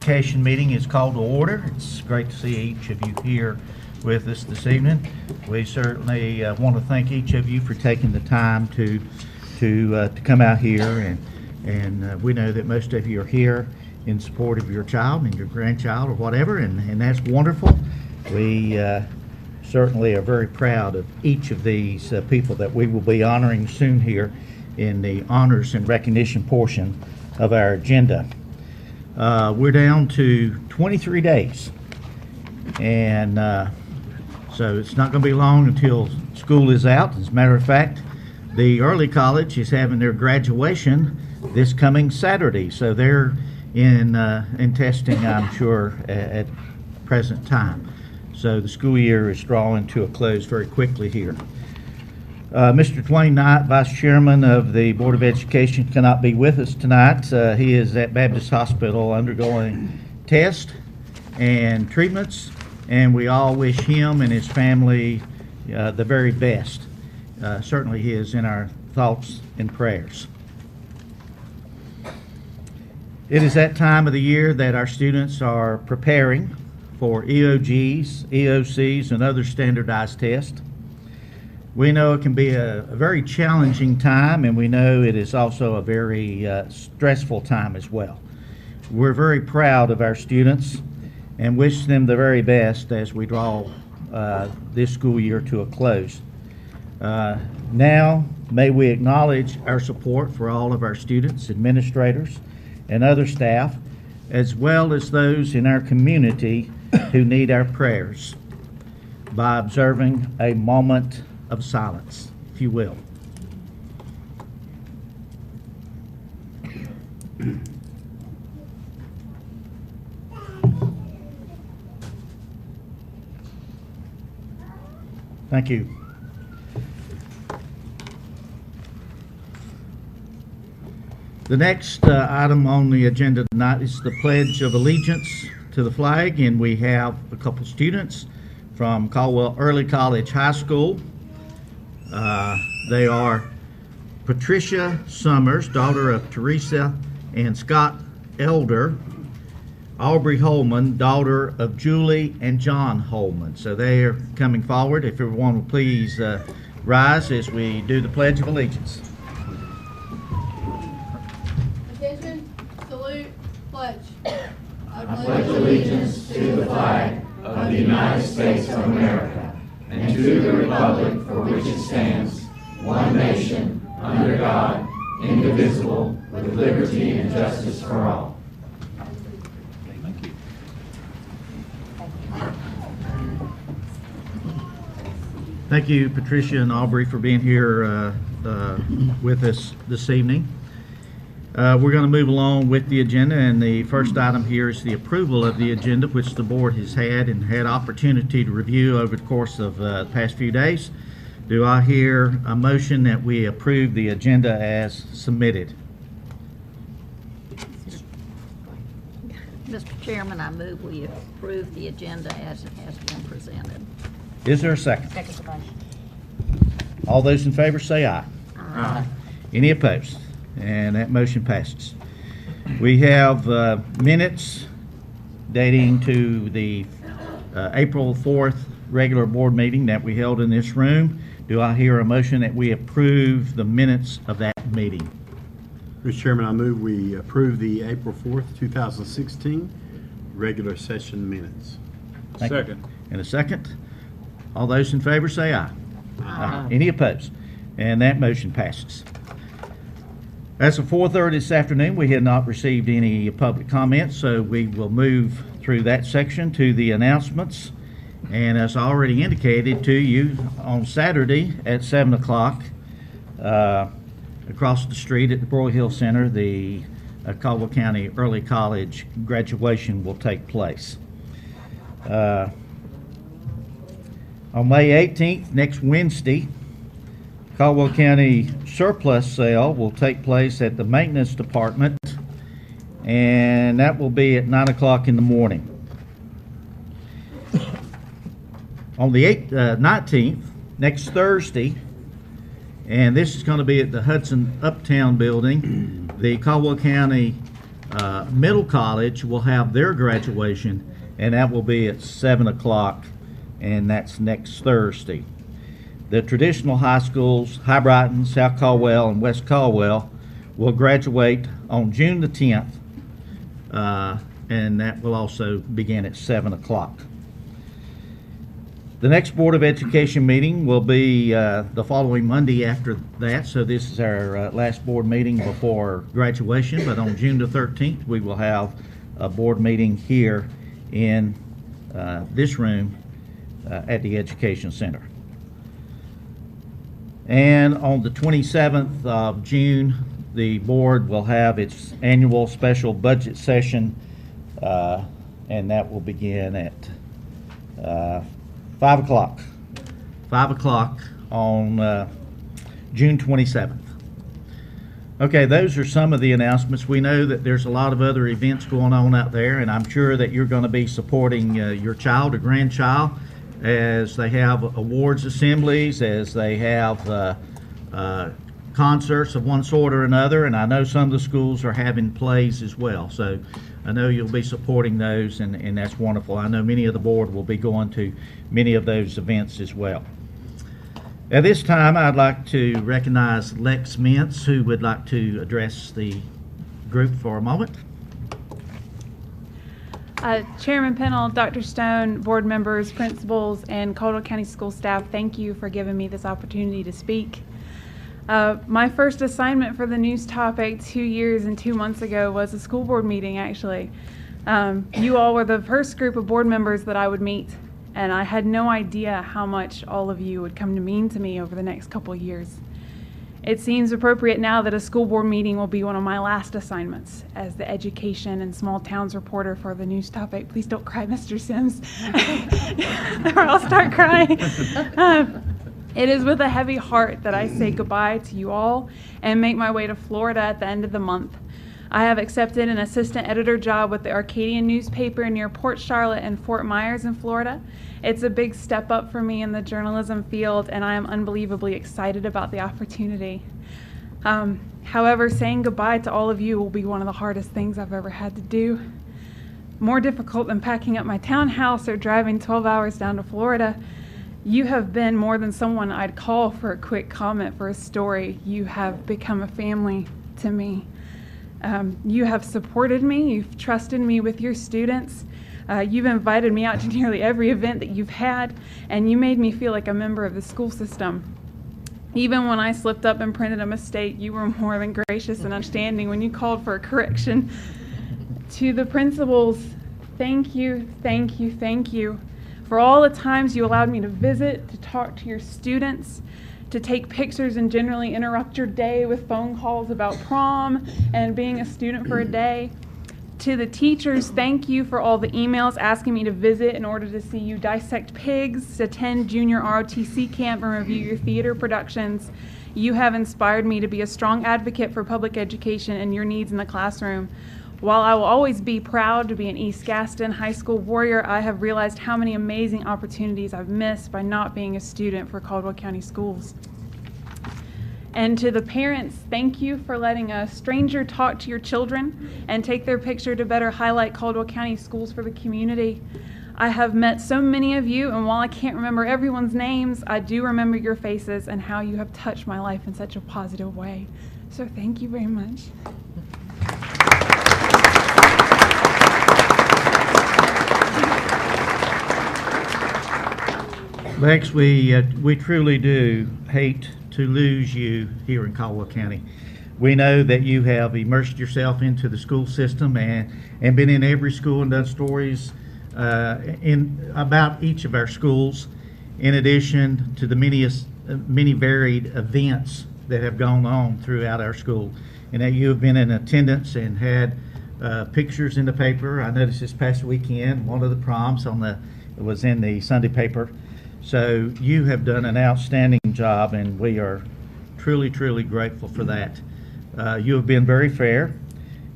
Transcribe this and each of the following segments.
Education meeting is called to order. It's great to see each of you here with us this evening. We certainly want to thank each of you for taking the time to come out here, and we know that most of you are here in support of your child and your grandchild or whatever, and that's wonderful. We certainly are very proud of each of these people that we will be honoring soon here in the honors and recognition portion of our agenda. We're down to 23 days, and so it's not going to be long until school is out. As a matter of fact, the early college is having their graduation this coming Saturday, so they're in testing, I'm sure, at present time. So the school year is drawing to a close very quickly here. Mr. Dwayne Knight, Vice Chairman of the Board of Education, cannot be with us tonight. He is at Baptist Hospital undergoing tests and treatments, and we all wish him and his family the very best. Certainly he is in our thoughts and prayers. It is that time of the year that our students are preparing for EOGs, EOCs, and other standardized tests. We know it can be a very challenging time, and we know it is also a very stressful time as well. We're very proud of our students and wish them the very best as we draw this school year to a close. Now, may we acknowledge our support for all of our students, administrators, and other staff, as well as those in our community who need our prayers, by observing a moment of silence, if you will. Thank you. The next item on the agenda tonight is the Pledge of Allegiance to the flag, and we have a couple students from Caldwell Early College High School. They are Patricia Summers, daughter of Teresa and Scott Elder, Aubrey Holman, daughter of Julie and John Holman. So they are coming forward. If everyone will please rise as we do the Pledge of Allegiance. Attention, salute, pledge. I pledge allegiance to the flag of the United States of America and to the republic for which it stands, one nation, under God, indivisible, with liberty and justice for all. Thank you. Thank you, Patricia and Aubrey, for being here with us this evening. We're going to move along with the agenda, and the first item here is the approval of the agenda, which the board has had opportunity to review over the course of the past few days. Do I hear a motion that we approve the agenda as submitted? Mr. Chairman, I move we approve the agenda as it has been presented. Is there a second? Second the motion. All those in favor say aye. Aye. Any opposed? And that motion passes. We have minutes dating to the April 4th regular board meeting that we held in this room. Do I hear a motion that we approve the minutes of that meeting? Mr. Chairman, I move we approve the April 4th, 2016 regular session minutes. Thank you. Second. And a second. All those in favor say aye. Aye. Any opposed? And that motion passes. As of 4:30 this afternoon, we had not received any public comments, so we will move through that section to the announcements. And as I already indicated to you, on Saturday at 7 o'clock, across the street at the Broy Hill Center, the Caldwell County Early College graduation will take place. On May 18th, next Wednesday, Caldwell County surplus sale will take place at the maintenance department, and that will be at 9 o'clock in the morning. On the 19th, next Thursday, and this is going to be at the Hudson Uptown Building, the Caldwell County Middle college will have their graduation, and that will be at 7 o'clock, and that's next Thursday. The traditional high schools, High Brighton, South Caldwell, and West Caldwell, will graduate on June the 10th, and that will also begin at 7 o'clock. The next Board of Education meeting will be the following Monday after that, so this is our last board meeting before graduation, but on June the 13th, we will have a board meeting here in this room at the Education Center. And on the 27th of June, the board will have its annual special budget session, and that will begin at 5 o'clock. 5 o'clock on June 27th. Okay, those are some of the announcements. We know that there's a lot of other events going on out there, and I'm sure that you're going to be supporting your child or grandchild as they have awards assemblies, as they have concerts of one sort or another, and I know some of the schools are having plays as well. So I know you'll be supporting those, and that's wonderful. I know many of the board will be going to many of those events as well. At this time, I'd like to recognize Lex Mintz, who would like to address the group for a moment. Chairman Pennell, Dr. Stone, board members, principals, and Caldwell County School staff, thank you for giving me this opportunity to speak. My first assignment for the news topic 2 years and 2 months ago was a school board meeting, actually. You all were the first group of board members that I would meet, and I had no idea how much all of you would come to mean to me over the next couple of years. It seems appropriate now that a school board meeting will be one of my last assignments as the education and small towns reporter for the news topic. Please don't cry, Mr. Sims, or I'll start crying. It is with a heavy heart that I say goodbye to you all and make my way to Florida at the end of the month. I have accepted an assistant editor job with the Arcadian newspaper near Port Charlotte and Fort Myers in Florida. It's a big step up for me in the journalism field, and I am unbelievably excited about the opportunity. However, saying goodbye to all of you will be one of the hardest things I've ever had to do. More difficult than packing up my townhouse or driving 12 hours down to Florida. You have been more than someone I'd call for a quick comment for a story. You have become a family to me. You have supported me, you've trusted me with your students, you've invited me out to nearly every event that you've had, and you made me feel like a member of the school system. Even when I slipped up and printed a mistake, you were more than gracious and understanding when you called for a correction. To the principals, thank you, thank you, thank you for all the times you allowed me to visit, to talk to your students, to take pictures and generally interrupt your day with phone calls about prom and being a student for a day. To the teachers, thank you for all the emails asking me to visit in order to see you dissect pigs, attend junior ROTC camp, and review your theater productions. You have inspired me to be a strong advocate for public education and your needs in the classroom. While I will always be proud to be an East Gaston High School warrior, I have realized how many amazing opportunities I've missed by not being a student for Caldwell County Schools. And to the parents, thank you for letting a stranger talk to your children and take their picture to better highlight Caldwell County Schools for the community. I have met so many of you, and while I can't remember everyone's names, I do remember your faces and how you have touched my life in such a positive way. So thank you very much. Lex, we truly do hate to lose you here in Caldwell County. We know that you have immersed yourself into the school system and been in every school and done stories about each of our schools, in addition to the many varied events that have gone on throughout our school, and that you have been in attendance and had pictures in the paper. I noticed this past weekend one of the proms was in the Sunday paper. So you have done an outstanding job, and we are truly, truly grateful for that. You have been very fair.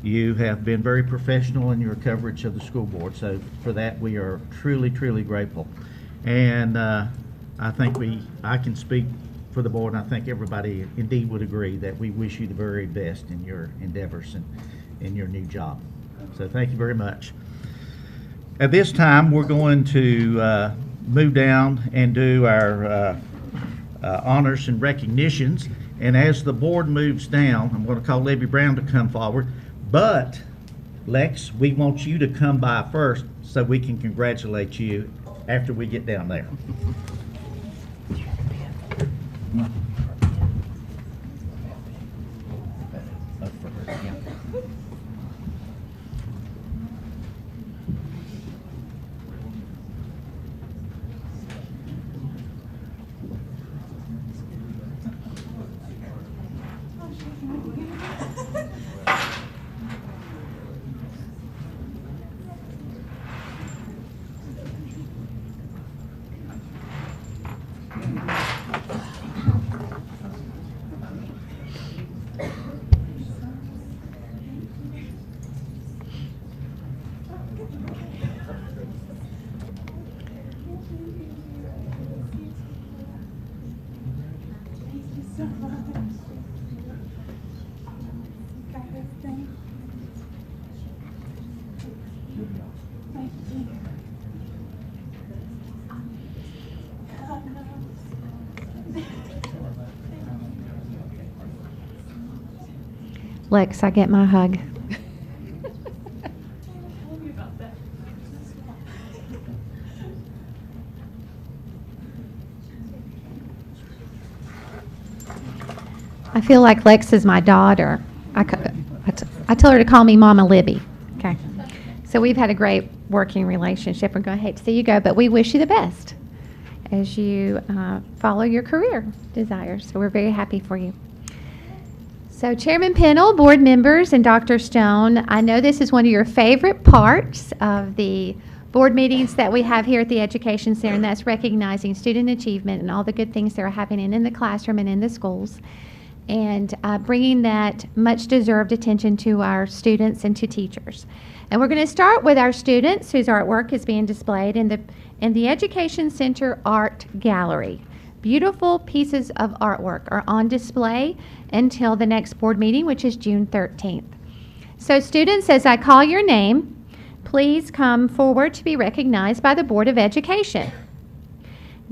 You have been very professional in your coverage of the school board. So for that, we are truly, truly grateful. And I think I can speak for the board, and I think everybody indeed would agree that we wish you the very best in your endeavors and in your new job. So thank you very much. At this time, we're going to move down and do our honors and recognitions. And as the board moves down, I'm going to call Libby Brown to come forward. But, Lex, we want you to come by first so we can congratulate you after we get down there. Lex, I get my hug. I feel like Lex is my daughter. I tell her to call me Mama Libby. Okay. So we've had a great working relationship. We're going to hate to see you go, but we wish you the best as you follow your career desires. So we're very happy for you. So Chairman Pennell, board members, and Dr. Stone, I know this is one of your favorite parts of the board meetings that we have here at the Education Center, and that's recognizing student achievement and all the good things that are happening in the classroom and in the schools, and bringing that much-deserved attention to our students and to teachers. And we're going to start with our students whose artwork is being displayed in the Education Center Art Gallery. Beautiful pieces of artwork are on display until the next board meeting, which is June 13th. So students, as I call your name, please come forward to be recognized by the Board of Education.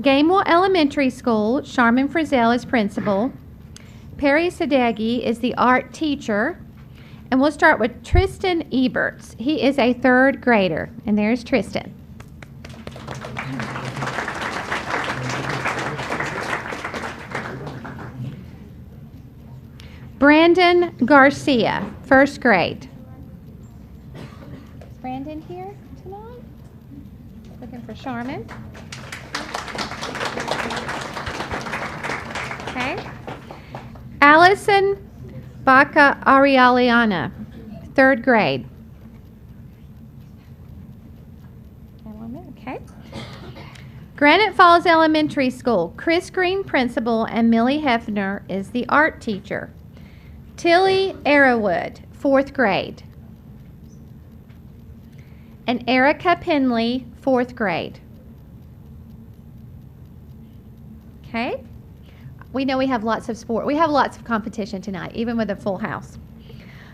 Gamewell Elementary School, Charmin Frizzell is principal. Perry Sadeghi is the art teacher. And we'll start with Tristan Eberts. He is a third grader. And there's Tristan. Brandon Garcia, first grade. Is Brandon here tonight? Looking for Charmin. Okay. Allison Baca Arialiana, third grade. Okay. Granite Falls Elementary School, Chris Green, principal, and Millie Hefner is the art teacher. Tilly Arrowwood, fourth grade. And Erica Penley, fourth grade. Okay. We know we have lots of sport. We have lots of competition tonight, even with a full house.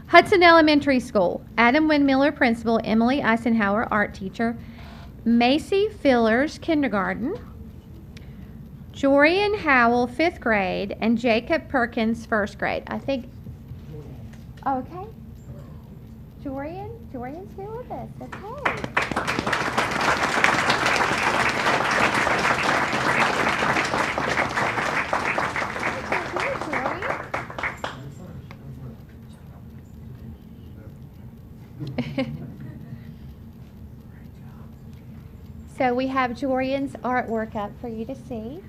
Hudson Elementary School, Adam Windmiller, principal, Emily Eisenhower, art teacher. Macy Fillers, kindergarten. Jorian Howell, fifth grade, and Jacob Perkins, first grade. I think. Okay. Jorian's here with us. Okay. So we have Jorian's artwork up for you to see.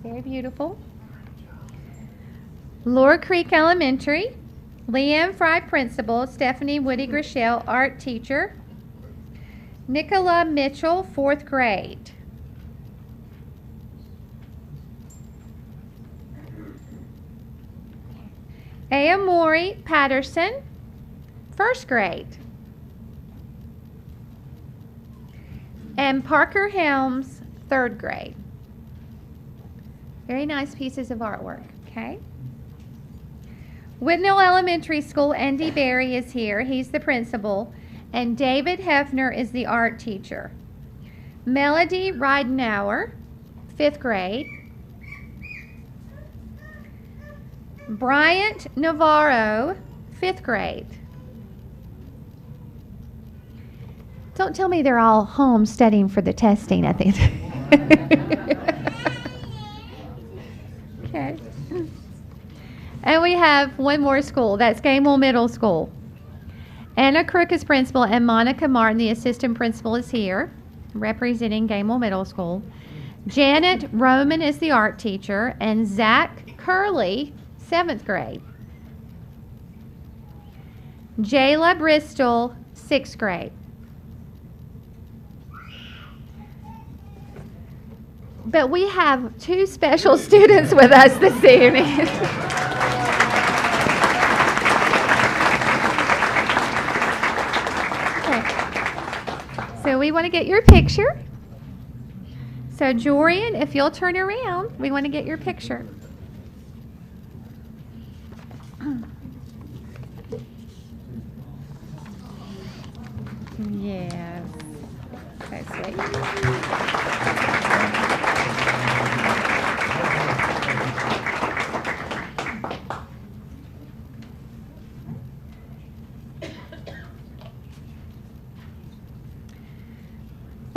Very beautiful. Laura Creek Elementary. Leanne Fry, principal. Stephanie Woody Grishel, art teacher. Nicola Mitchell, fourth grade. Aya Mori Patterson, first grade. And Parker Helms, third grade. Very nice pieces of artwork, okay? Whitnell Elementary School, Andy Berry is here. He's the principal. And David Hefner is the art teacher. Melody Ridenauer, 5th grade. Bryant Navarro, 5th grade. Don't tell me they're all home studying for the testing at the end. Okay. And we have one more school. That's Gamewell Middle School. Anna Crook is principal, and Monica Martin, the assistant principal, is here, representing Gamewell Middle School. Janet Roman is the art teacher, and Zach Curley, 7th grade. Jayla Bristol, 6th grade. But we have 2 special students with us this evening. So we want to get your picture. So Jorian, if you'll turn around, we want to get your picture. Yes. So sweet.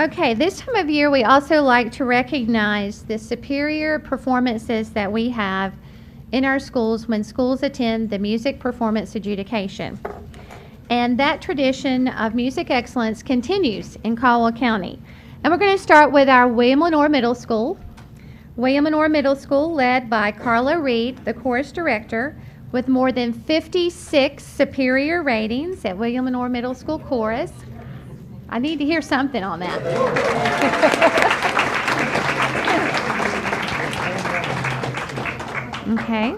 Okay, this time of year we also like to recognize the superior performances that we have in our schools when schools attend the music performance adjudication. And that tradition of music excellence continues in Caldwell County. And we're going to start with our William Lenore Middle School. William Lenore Middle School, led by Carla Reed, the chorus director, with more than 56 superior ratings at William Lenore Middle School Chorus. I need to hear something on that. Okay.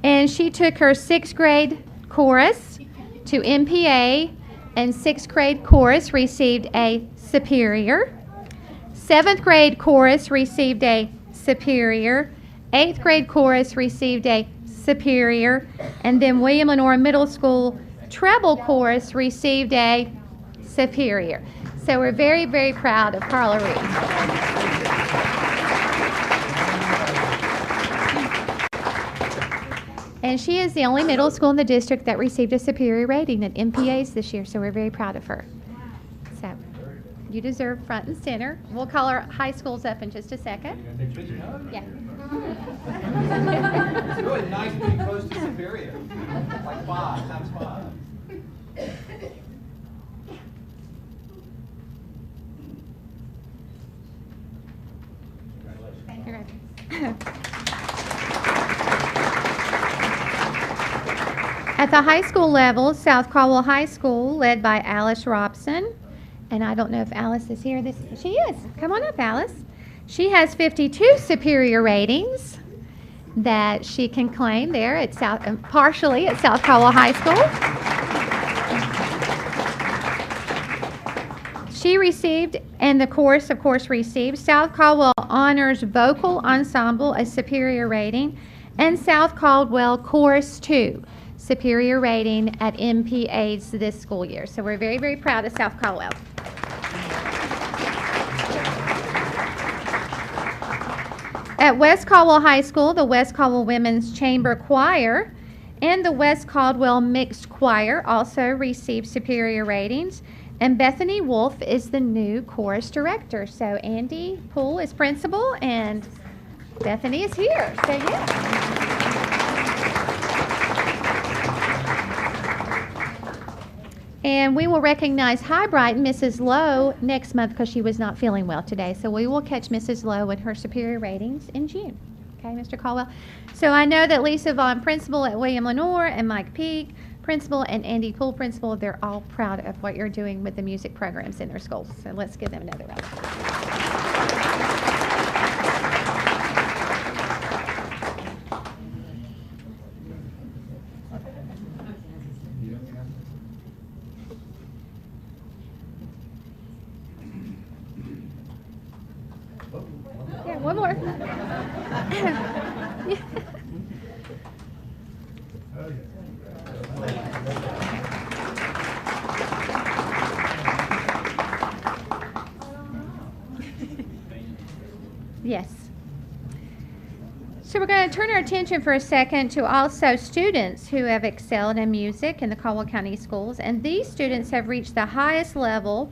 And she took her 6th grade chorus to MPA, and 6th grade chorus received a superior. 7th grade chorus received a superior. 8th grade chorus received a superior. And then William Lenore Middle School treble chorus received a superior. So we're very, very proud of Carla Reed. And she is the only middle school in the district that received a superior rating at MPAs this year, so we're very proud of her. So you deserve front and center. We'll call our high schools up in just a second. Yeah. It's really nice being close to Superior, like 5 times 5. At the high school level, South Caldwell High School, led by Alice Robson, and I don't know if Alice is here. She is. Come on up, Alice. She has 52 superior ratings that she can claim there at partially at South Caldwell High School. She received, and the chorus, of course, received South Caldwell Honors Vocal Ensemble, a superior rating, and South Caldwell Chorus 2, superior rating at MPAs this school year. So we're very, very proud of South Caldwell. At West Caldwell High School, the West Caldwell Women's Chamber Choir and the West Caldwell Mixed Choir also received superior ratings. And Bethany Wolf is the new chorus director. So Andy Poole is principal and Bethany is here. So yeah. And we will recognize High Brighton, Mrs. Lowe, next month because she was not feeling well today. So we will catch Mrs. Lowe with her superior ratings in June. Okay, Mr. Caldwell. So I know that Lisa Vaughn, principal at William Lenore, and Mike Peak, principal, and Andy Poole, principal, they're all proud of what you're doing with the music programs in their schools. So let's give them another round. Yeah, one more. Yes. So we're going to turn our attention for a second to also students who have excelled in music in the Caldwell County Schools. And these students have reached the highest level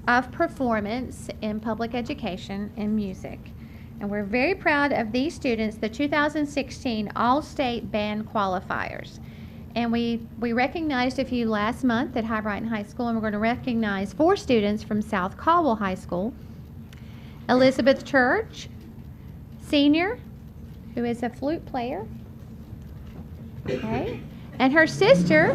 of performance in public education in music. And we're very proud of these students, the 2016 All-State Band Qualifiers. And we recognized a few last month at High Brighton High School, and we're going to recognize 4 students from South Caldwell High School. Elizabeth Church, senior, who is a flute player. Okay. And her sister,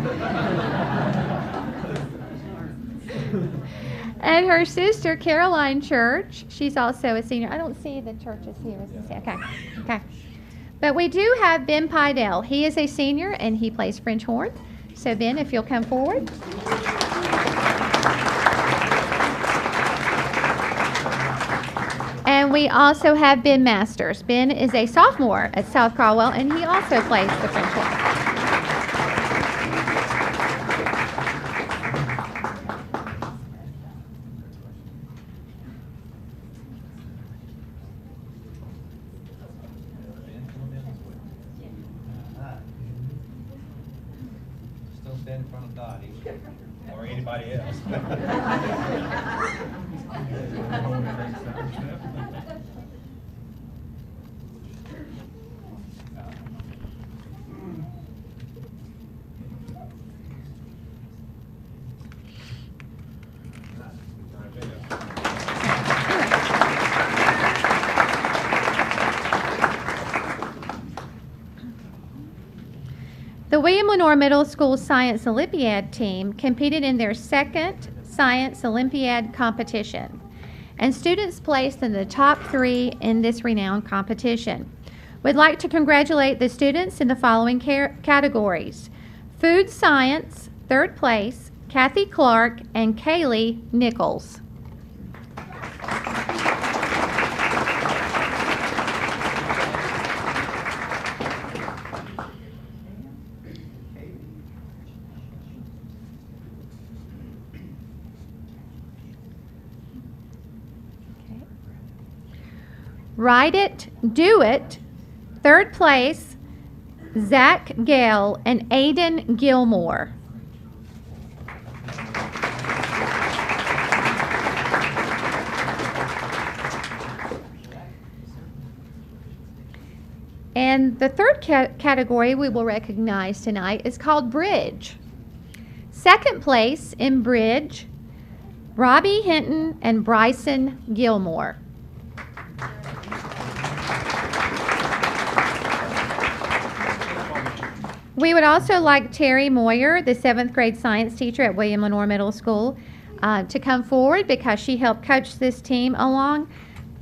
Caroline Church, she's also a senior. I don't see the churches here. Okay. Okay. But we do have Ben Pidell. He is a senior and he plays French horn. So Ben, if you'll come forward. And we also have Ben Masters. Ben is a sophomore at South Caldwell and he also plays the French horn. Still stand in front of Dottie or anybody else. The William Lenoir Middle School Science Olympiad team competed in their second Science Olympiad competition, and students placed in the top 3 in this renowned competition. We'd like to congratulate the students in the following categories. Food Science, 3rd place, Kathy Clark and Kaylee Nichols. Write It, Do It, 3rd place, Zach Gale and Aiden Gilmore. And the 3rd category we will recognize tonight is called Bridge. 2nd place in Bridge, Robbie Hinton and Bryson Gilmore. We would also like Terry Moyer, the 7th grade science teacher at William Lenoir Middle School, to come forward because she helped coach this team along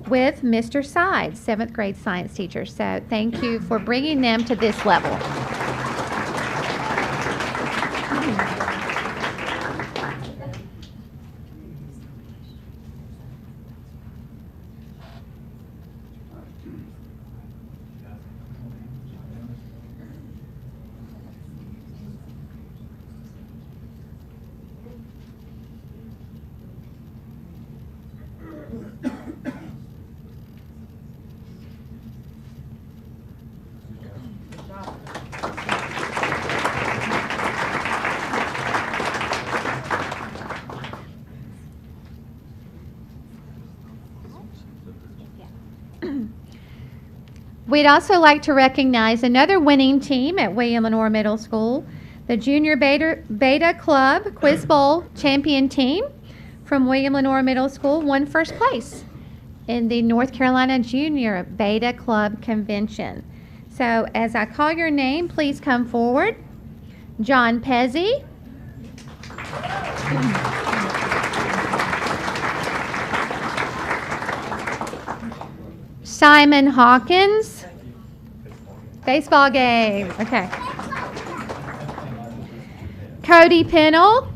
with Mr. Sides, 7th grade science teacher. So thank you for bringing them to this level. We'd also like to recognize another winning team at William Lenoir Middle School, the Junior Beta Club Quiz Bowl champion team from William Lenoir Middle School won 1st place in the North Carolina Junior Beta Club Convention. So as I call your name, please come forward. John Pezzi. Simon Hawkins. Baseball game. Okay. Cody Pennell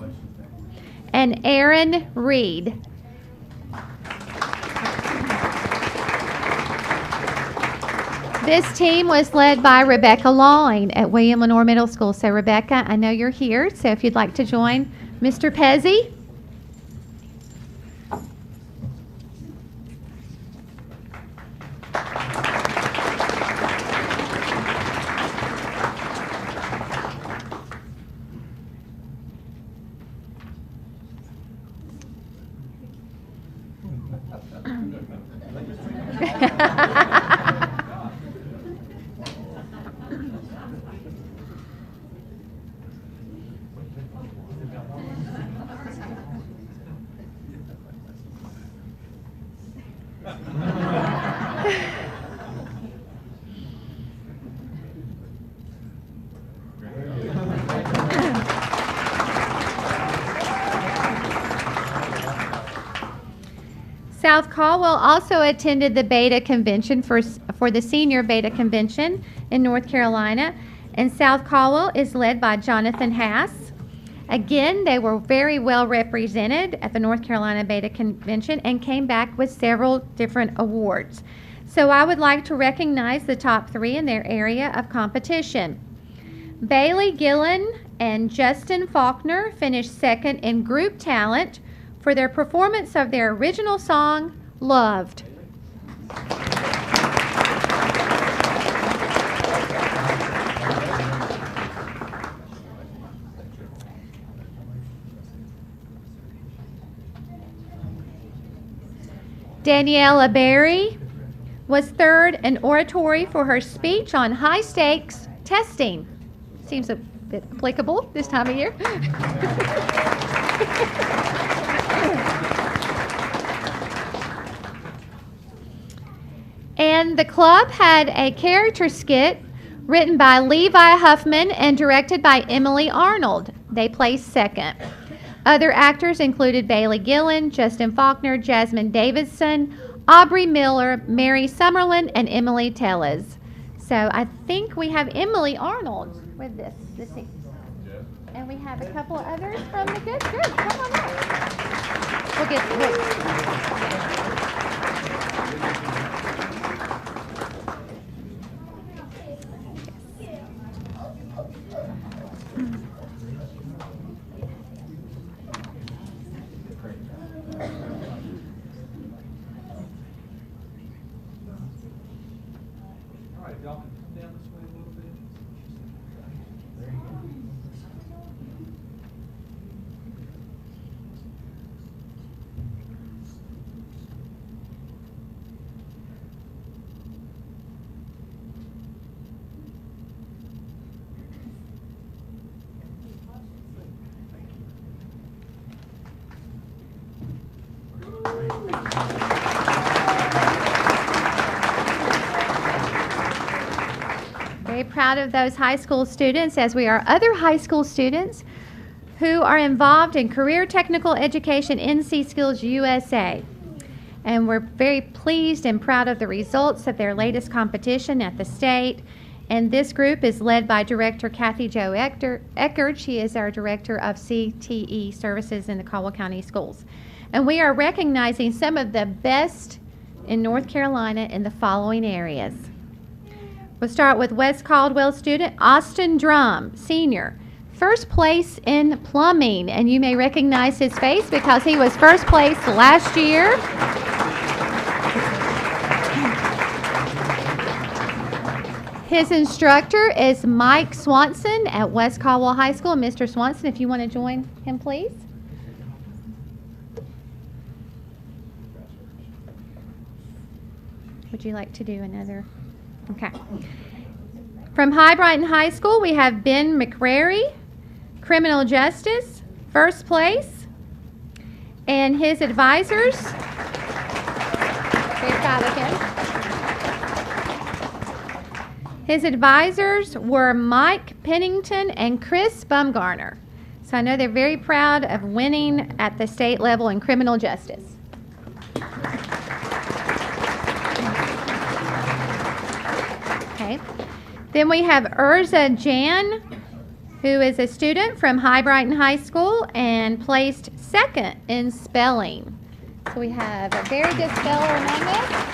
and Aaron Reed. This team was led by Rebecca Lawing at William Lenoir Middle School. So Rebecca, I know you're here, so if you'd like to join Mr. Pezzi. South Caldwell also attended the Beta Convention for the Senior Beta Convention in North Carolina, and South Caldwell is led by Jonathan Hass. Again, they were very well represented at the North Carolina Beta Convention and came back with several different awards. So I would like to recognize the top three in their area of competition. Bailey Gillen and Justin Faulkner finished second in group talent for their performance of their original song, Loved. Daniela Berry was third in oratory for her speech on high-stakes testing. Seems a bit applicable this time of year. And the club had a character skit written by Levi Huffman and directed by Emily Arnold. They placed second. Other actors included Bailey Gillen, Justin Faulkner, Jasmine Davidson, Aubrey Miller, Mary Summerlin, and Emily Tellez. So I think we have Emily Arnold with this. And we have a couple of others from the good. Come on up. We'll get. All right, y'all can come down this way a little bit. There you go. Very proud of those high school students, as we are other high school students who are involved in Career Technical Education NC Skills USA. And we're very pleased and proud of the results of their latest competition at the state. And this group is led by Director Kathy Jo Eckert. She is our Director of CTE Services in the Caldwell County Schools. And we are recognizing some of the best in North Carolina in the following areas. We'll start with West Caldwell student Austin Drum, senior. First place in plumbing, and you may recognize his face because he was first place last year. His instructor is Mike Swanson at West Caldwell High School. Mr. Swanson, if you want to join him, please. Would you like to do another? Okay. From High Brighton High School, we have Ben McCrary, criminal justice, first place, and his advisors. Very proud of him. His advisors were Mike Pennington and Chris Bumgarner. So I know they're very proud of winning at the state level in criminal justice. Okay. Then we have Urza Jan, who is a student from High Brighton High School and placed second in spelling. So we have a very good speller among us.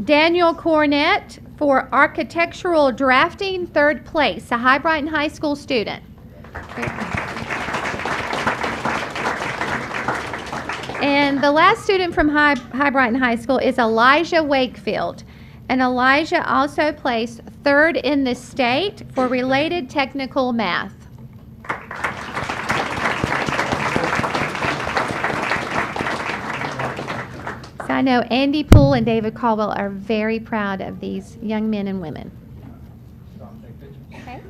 Daniel Cornett for architectural drafting, third place, a High Brighton High School student. And the last student from High Brighton High School is Elijah Wakefield. And Elijah also placed third in the state for related technical math. I know Andy Poole and David Caldwell are very proud of these young men and women. Okay.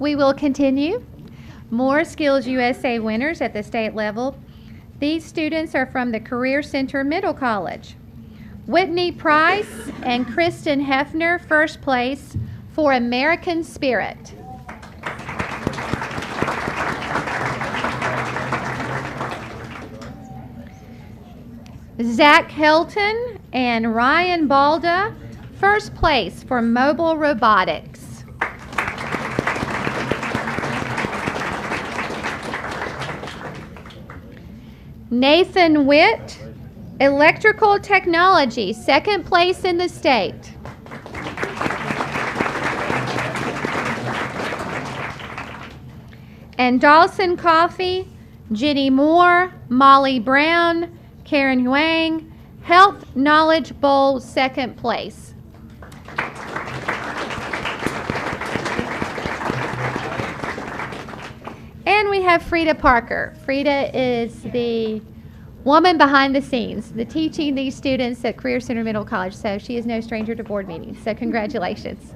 We will continue. More Skills USA winners at the state level. These students are from the Career Center Middle College. Whitney Price and Kristen Hefner, first place for American Spirit. Zach Helton and Ryan Balda, first place for Mobile Robotics. Nathan Witt, Electrical Technology, second place in the state. And Dawson Coffey, Jenny Moore, Molly Brown, Karen Huang, Health Knowledge Bowl, second place. And we have Frida Parker. Frida is the woman behind the scenes, teaching these students at Career Center Middle College. So she is no stranger to board meetings. So congratulations.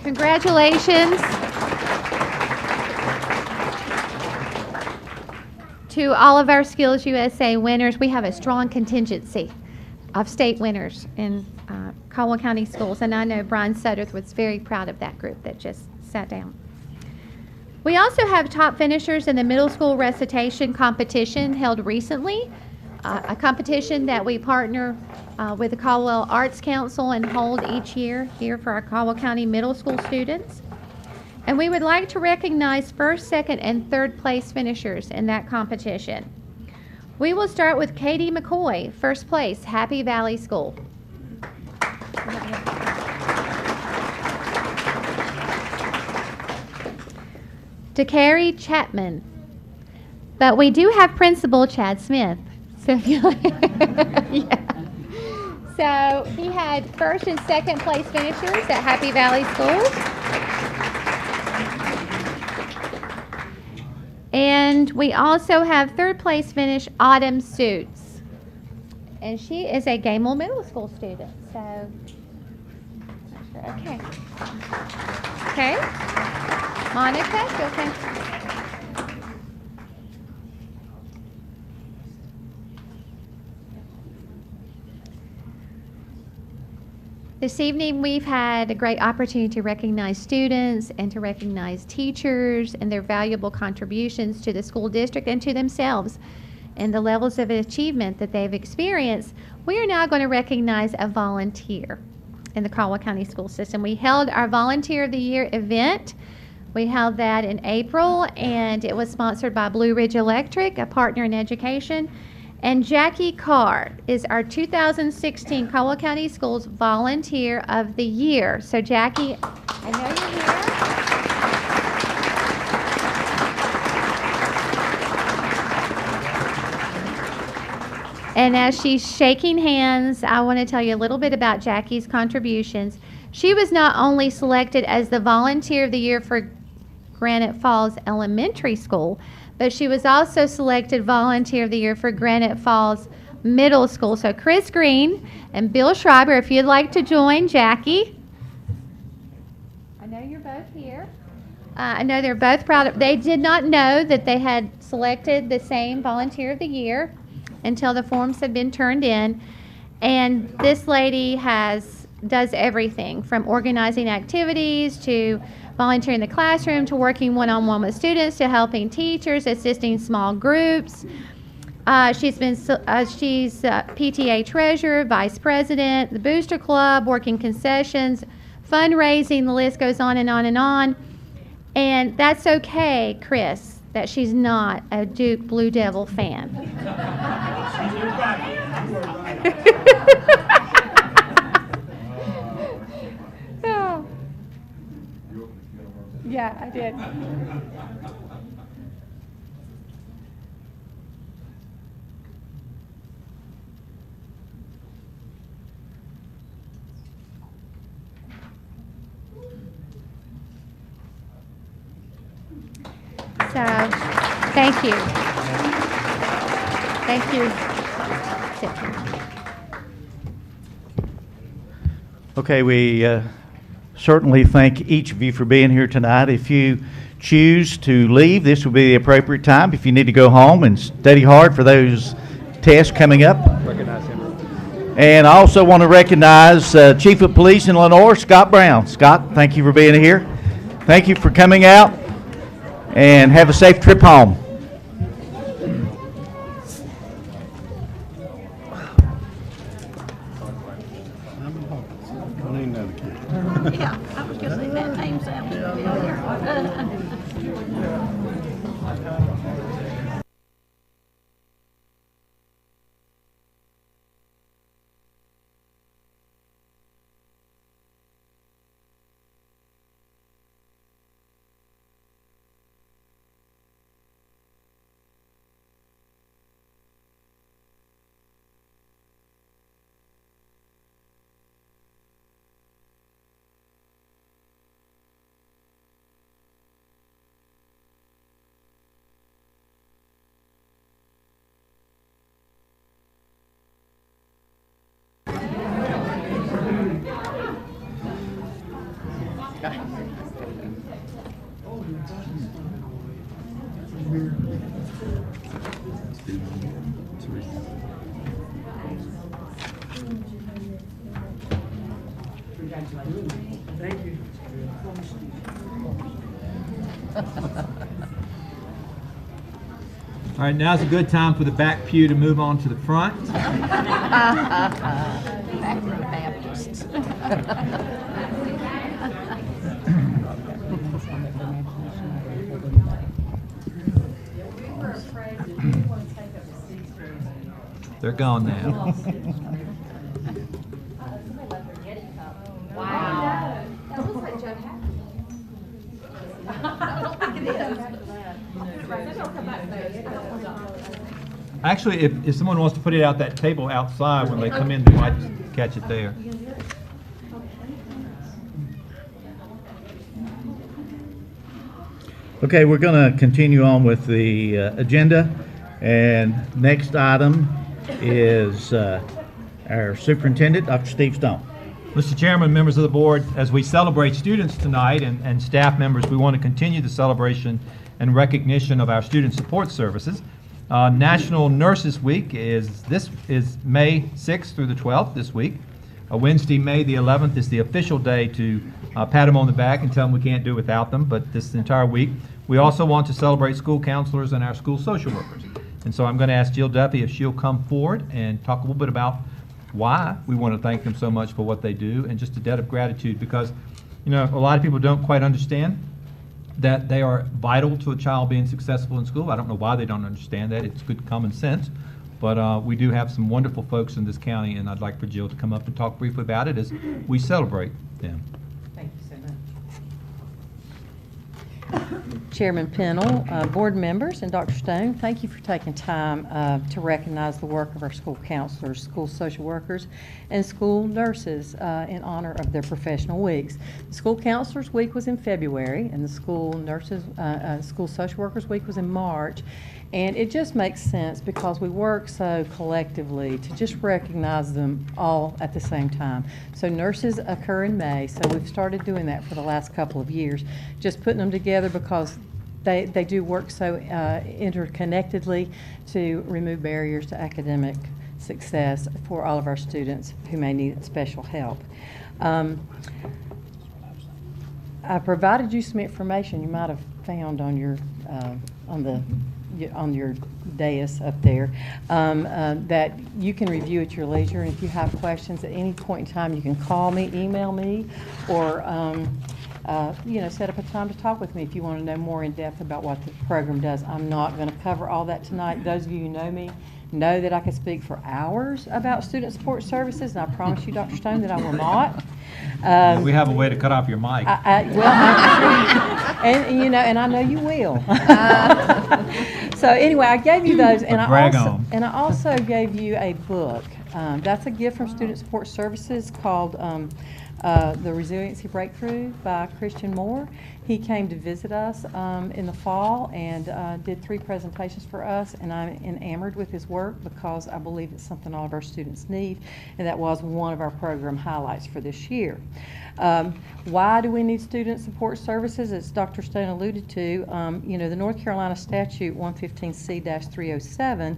Congratulations to all of our Skills USA winners. We have a strong contingency of state winners in Caldwell County Schools, and I know Brian Sudderth was very proud of that group that just sat down. We also have top finishers in the middle school recitation competition held recently, a competition that we partner with the Caldwell Arts Council and hold each year here for our Caldwell County middle school students. And we would like to recognize first, second, and third place finishers in that competition. We will start with Katie McCoy, first place, Happy Valley School. To Carrie Chapman. But we do have Principal Chad Smith. So, yeah. So he had first and second place finishers at Happy Valley Schools. And we also have third place finish Autumn Suits. And she is a Gamel Middle School student. So, okay. Okay. Monica, you okay? This evening, we've had a great opportunity to recognize students and to recognize teachers and their valuable contributions to the school district and to themselves and the levels of achievement that they've experienced. We are now going to recognize a volunteer in the Caldwell County School System. We held our Volunteer of the Year event. We held that in April, and it was sponsored by Blue Ridge Electric, a partner in education. And Jackie Carr is our 2016 Caldwell County Schools Volunteer of the Year. So Jackie, I know you're here. And as she's shaking hands, I want to tell you a little bit about Jackie's contributions. She was not only selected as the Volunteer of the Year for Granite Falls Elementary School, but she was also selected Volunteer of the Year for Granite Falls Middle School. So Chris Green and Bill Schreiber, if you'd like to join Jackie. I know you're both here. I know they're both proud of, they did not know that they had selected the same Volunteer of the Year. until the forms have been turned in. And this lady does everything from organizing activities to volunteering in the classroom to working one-on-one with students to helping teachers, assisting small groups. She's PTA treasurer, vice president, the Booster Club, working concessions, fundraising, the list goes on and on and on. And that's okay, Chris, that she's not a Duke Blue Devil fan. Oh. Yeah, I did. So, thank you. Thank you. Okay, we certainly thank each of you for being here tonight. If you choose to leave, this will be the appropriate time. If you need to go home and study hard for those tests coming up. Recognize him. And I also want to recognize Chief of Police in Lenore, Scott Brown. Scott, thank you for being here. Thank you for coming out, and have a safe trip home. Yeah, I was gonna say that name sounded familiar. All right, now's a good time for the back pew to move on to the front. Back to the Baptists. They're gone now. Actually, if someone wants to put it out that table outside when they come in, they might catch it there. Okay, we're going to continue on with the agenda, and next item is our superintendent, Dr. Steve Stone. Mr. Chairman, members of the board, as we celebrate students tonight and staff members, we want to continue the celebration and recognition of our student support services. National Nurses Week is May 6th through the 12th this week. Wednesday, May the 11th is the official day to pat them on the back and tell them we can't do without them, but this entire week. We also want to celebrate school counselors and our school social workers. And so I'm going to ask Jill Duffy if she'll come forward and talk a little bit about why we want to thank them so much for what they do, and just a debt of gratitude, because, you know, a lot of people don't quite understand that they are vital to a child being successful in school. I don't know why they don't understand that. It's good common sense. But we do have some wonderful folks in this county, and I'd like for Jill to come up and talk briefly about it as we celebrate them. Thank you so much. Chairman Pennell, board members, and Dr. Stone, thank you for taking time to recognize the work of our school counselors, school social workers, and school nurses in honor of their professional weeks. The School Counselors Week was in February, and the School Nurses, School Social Workers Week was in March. And it just makes sense because we work so collectively to just recognize them all at the same time. So nurses occur in May, so we've started doing that for the last couple of years, just putting them together because they do work so interconnectedly to remove barriers to academic success for all of our students who may need special help. I provided you some information you might have found on your on your dais up there that you can review at your leisure. And if you have questions at any point in time, you can call me, email me, or set up a time to talk with me if you want to know more in depth about what the program does. I'm not going to cover all that tonight. Those of you who know me know that I can speak for hours about student support services, and I promise you, Dr. Stone, that I will not. We have a way to cut off your mic. And I know you will. So anyway, I gave you those, and I also gave you a book. That's a gift from Student Support Services called The Resiliency Breakthrough by Christian Moore. He came to visit us in the fall and did 3 presentations for us, and I'm enamored with his work because I believe it's something all of our students need, and that was one of our program highlights for this year. Why do we need student support services? As Dr. Stone alluded to, the North Carolina Statute 115C-307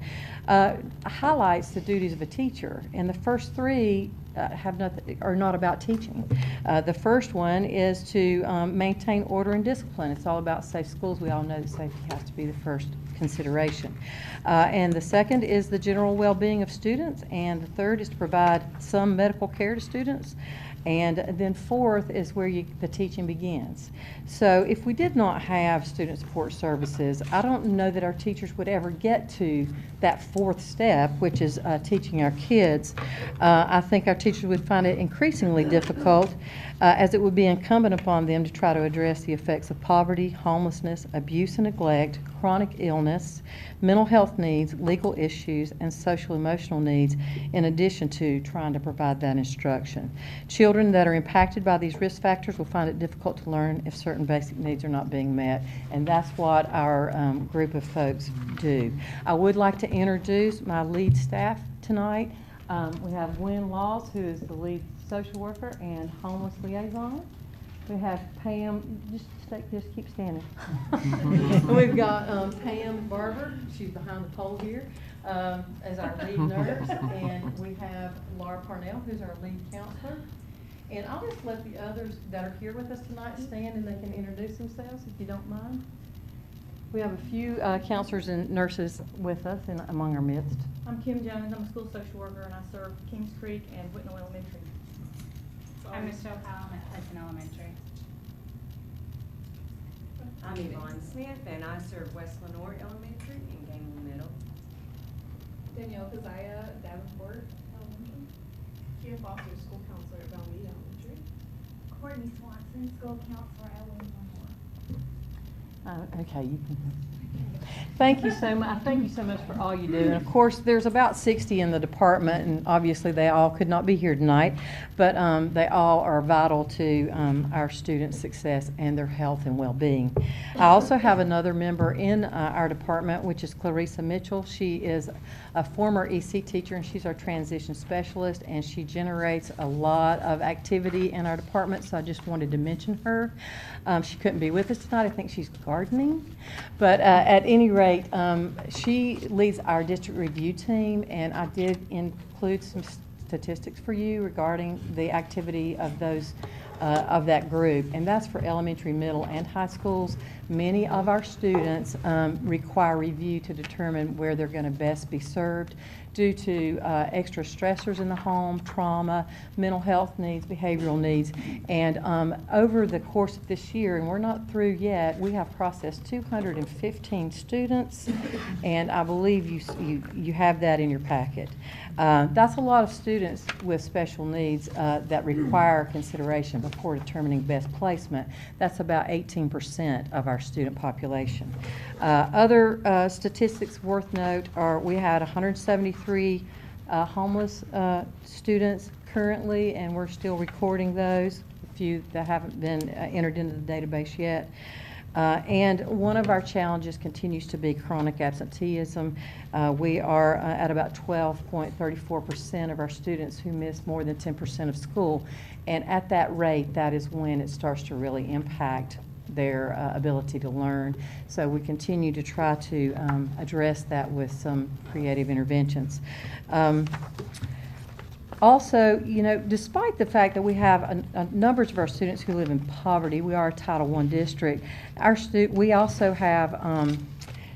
highlights the duties of a teacher, and the first 3 are not about teaching. The first one is to maintain order and discipline. It's all about safe schools. We all know that safety has to be the first consideration. And the second is the general well-being of students, and the third is to provide some medical care to students. And then fourth is where the teaching begins. So if we did not have student support services, I don't know that our teachers would ever get to that 4th step, which is teaching our kids. I think our teachers would find it increasingly difficult, as it would be incumbent upon them to try to address the effects of poverty, homelessness, abuse and neglect, chronic illness, mental health needs, legal issues, and social emotional needs, in addition to trying to provide that instruction. Children that are impacted by these risk factors will find it difficult to learn if certain basic needs are not being met, and that's what our group of folks do. I would like to introduce my lead staff tonight. We have Gwen Laws, who is the lead social worker and homeless liaison. We have Pam, just keep standing. We've got Pam Barber, she's behind the pole here, as our lead nurse, and we have Laura Parnell, who's our lead counselor. And I'll just let the others that are here with us tonight stand, and they can introduce themselves if you don't mind. We have a few counselors and nurses with us and among our midst. I'm Kim Jones. I'm a school social worker, and I serve Kings Creek and Whitnell Elementary. I'm Michelle Powell. I'm at Hudson Elementary. I'm Yvonne Smith, and I serve West Lenoir Elementary and Gangland Middle. Danielle Keziah, Davenport Elementary. Kia Foster, school counselor at Valmead Elementary. Courtney Swanson, school counselor at William Lenore. Okay, you can. Thank you so much. Thank you so much for all you do. And of course, there's about 60 in the department, and obviously they all could not be here tonight, but they all are vital to our students' success and their health and well-being. I also have another member in our department, which is Clarissa Mitchell. She is a former EC teacher, and she's our transition specialist, and she generates a lot of activity in our department, so I just wanted to mention her. She couldn't be with us tonight. I think she's gardening, but at any rate, she leads our district review team, and I did include some statistics for you regarding the activity of those of that group, and that's for elementary, middle, and high schools. Many of our students require review to determine where they're going to best be served due to extra stressors in the home, trauma, mental health needs, behavioral needs. And over the course of this year, and we're not through yet, we have processed 215 students, and I believe you have that in your packet. That's a lot of students with special needs that require consideration before determining best placement. That's about 18% of our student population. Other statistics worth note are we had 173 homeless students currently, and we're still recording those, a few that haven't been entered into the database yet. And one of our challenges continues to be chronic absenteeism. We are at about 12.34% of our students who miss more than 10% of school. And at that rate, that is when it starts to really impact their ability to learn. So we continue to try to address that with some creative interventions. Also, you know, despite the fact that we have numbers of our students who live in poverty, we are a Title I district. We also have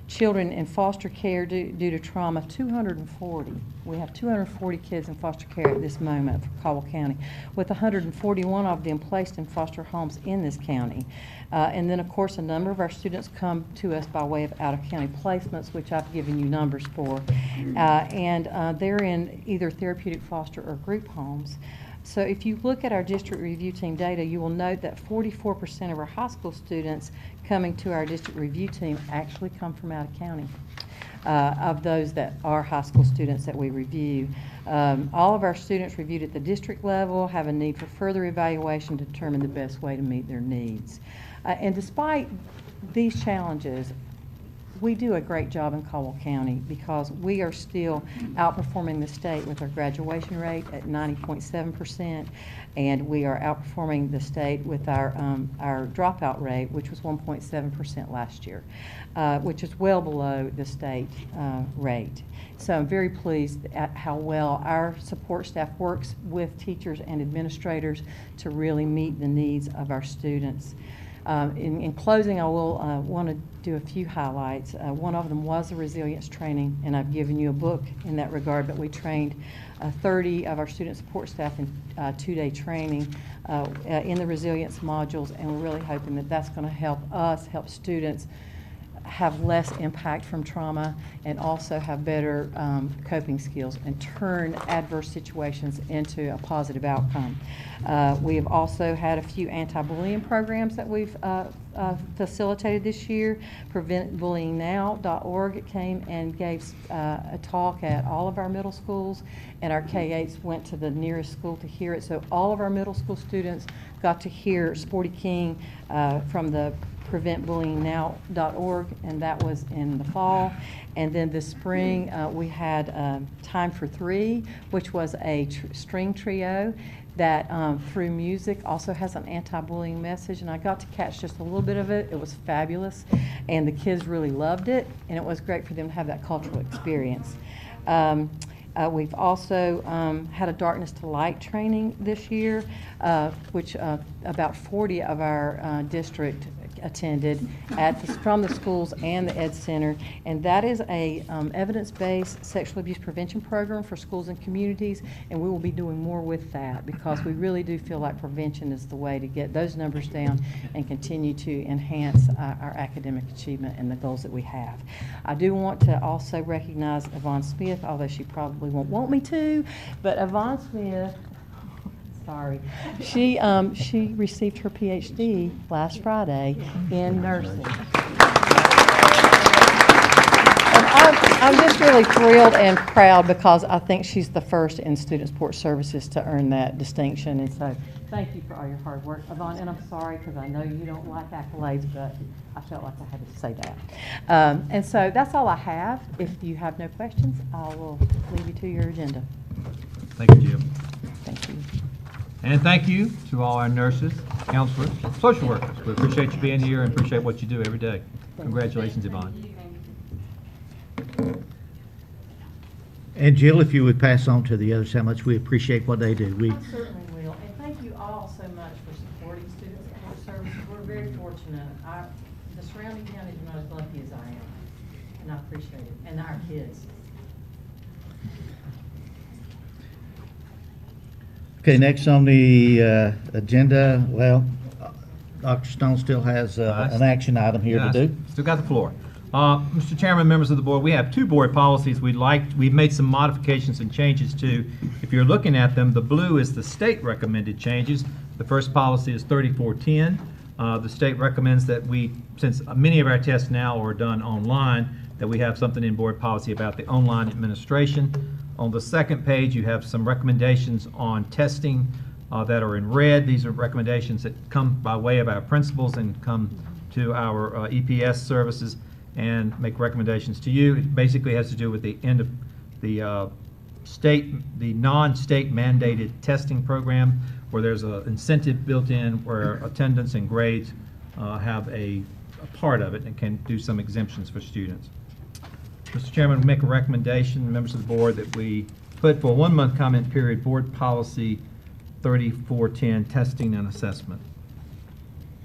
children in foster care due to trauma, 240. We have 240 kids in foster care at this moment for Caldwell County, with 141 of them placed in foster homes in this county. And then, of course, a number of our students come to us by way of out-of-county placements, which I've given you numbers for. They're in either therapeutic foster or group homes. So if you look at our district review team data, you will note that 44% of our high school students coming to our district review team actually come from out of county. Of those that are high school students that we review. All of our students reviewed at the district level have a need for further evaluation to determine the best way to meet their needs. And despite these challenges, we do a great job in Caldwell County because we are still outperforming the state with our graduation rate at 90.7%, and we are outperforming the state with our dropout rate, which was 1.7% last year, which is well below the state rate. So I'm very pleased at how well our support staff works with teachers and administrators to really meet the needs of our students. In closing, I will want to do a few highlights. One of them was the resilience training, and I've given you a book in that regard, but we trained 30 of our student support staff in 2-day training in the resilience modules, and we're really hoping that that's going to help us, help students have less impact from trauma and also have better coping skills and turn adverse situations into a positive outcome. We have also had a few anti-bullying programs that we've facilitated this year. PreventBullyingNow.org came and gave a talk at all of our middle schools, and our K-8s went to the nearest school to hear it. So all of our middle school students got to hear Sporty King from the PreventBullyingNow.org, and that was in the fall. And then this spring, we had Time for Three, which was a string trio that through music also has an anti-bullying message, and I got to catch just a little bit of it. It was fabulous, and the kids really loved it, and it was great for them to have that cultural experience. We've also had a Darkness to Light training this year, which about 40 of our district attended from the schools and the Ed Center, and that is a evidence-based sexual abuse prevention program for schools and communities, and we will be doing more with that because we really do feel like prevention is the way to get those numbers down and continue to enhance our academic achievement and the goals that we have. I do want to also recognize Yvonne Smith, although she probably won't want me to, but Yvonne Smith, sorry, she received her PhD last Friday in nursing. And I'm just really thrilled and proud because I think she's the first in student support services to earn that distinction. And so thank you for all your hard work, Yvonne. And I'm sorry because I know you don't like accolades, but I felt like I had to say that. And so that's all I have. If you have no questions, I will leave you to your agenda. Thank you, Jim. Thank you. And thank you to all our nurses, counselors, social workers. We appreciate you being here and appreciate what you do every day. Congratulations, Yvonne. And Jill, if you would pass on to the others how much we appreciate what they do. I certainly will. And thank you all so much for supporting student support services. We're very fortunate. The surrounding counties are not as lucky as I am, and I appreciate it, and our kids. Okay, next on the agenda, well, Dr. Stone still has an action item here to do. Still got the floor. Mr. Chairman, members of the board, we have two board policies we've made some modifications and changes to. If you're looking at them, the blue is the state recommended changes. The first policy is 3410. The state recommends that since many of our tests now are done online, that we have something in board policy about the online administration. On the second page, you have some recommendations on testing that are in red. These are recommendations that come by way of our principals and come to our EPS services and make recommendations to you. It basically has to do with the end of the non-state mandated testing program, where there's an incentive built in where attendance and grades have a part of it and can do some exemptions for students. Mr. Chairman, make a recommendation, members of the board, that we put for a 1-month comment period, Board Policy 3410, testing and assessment.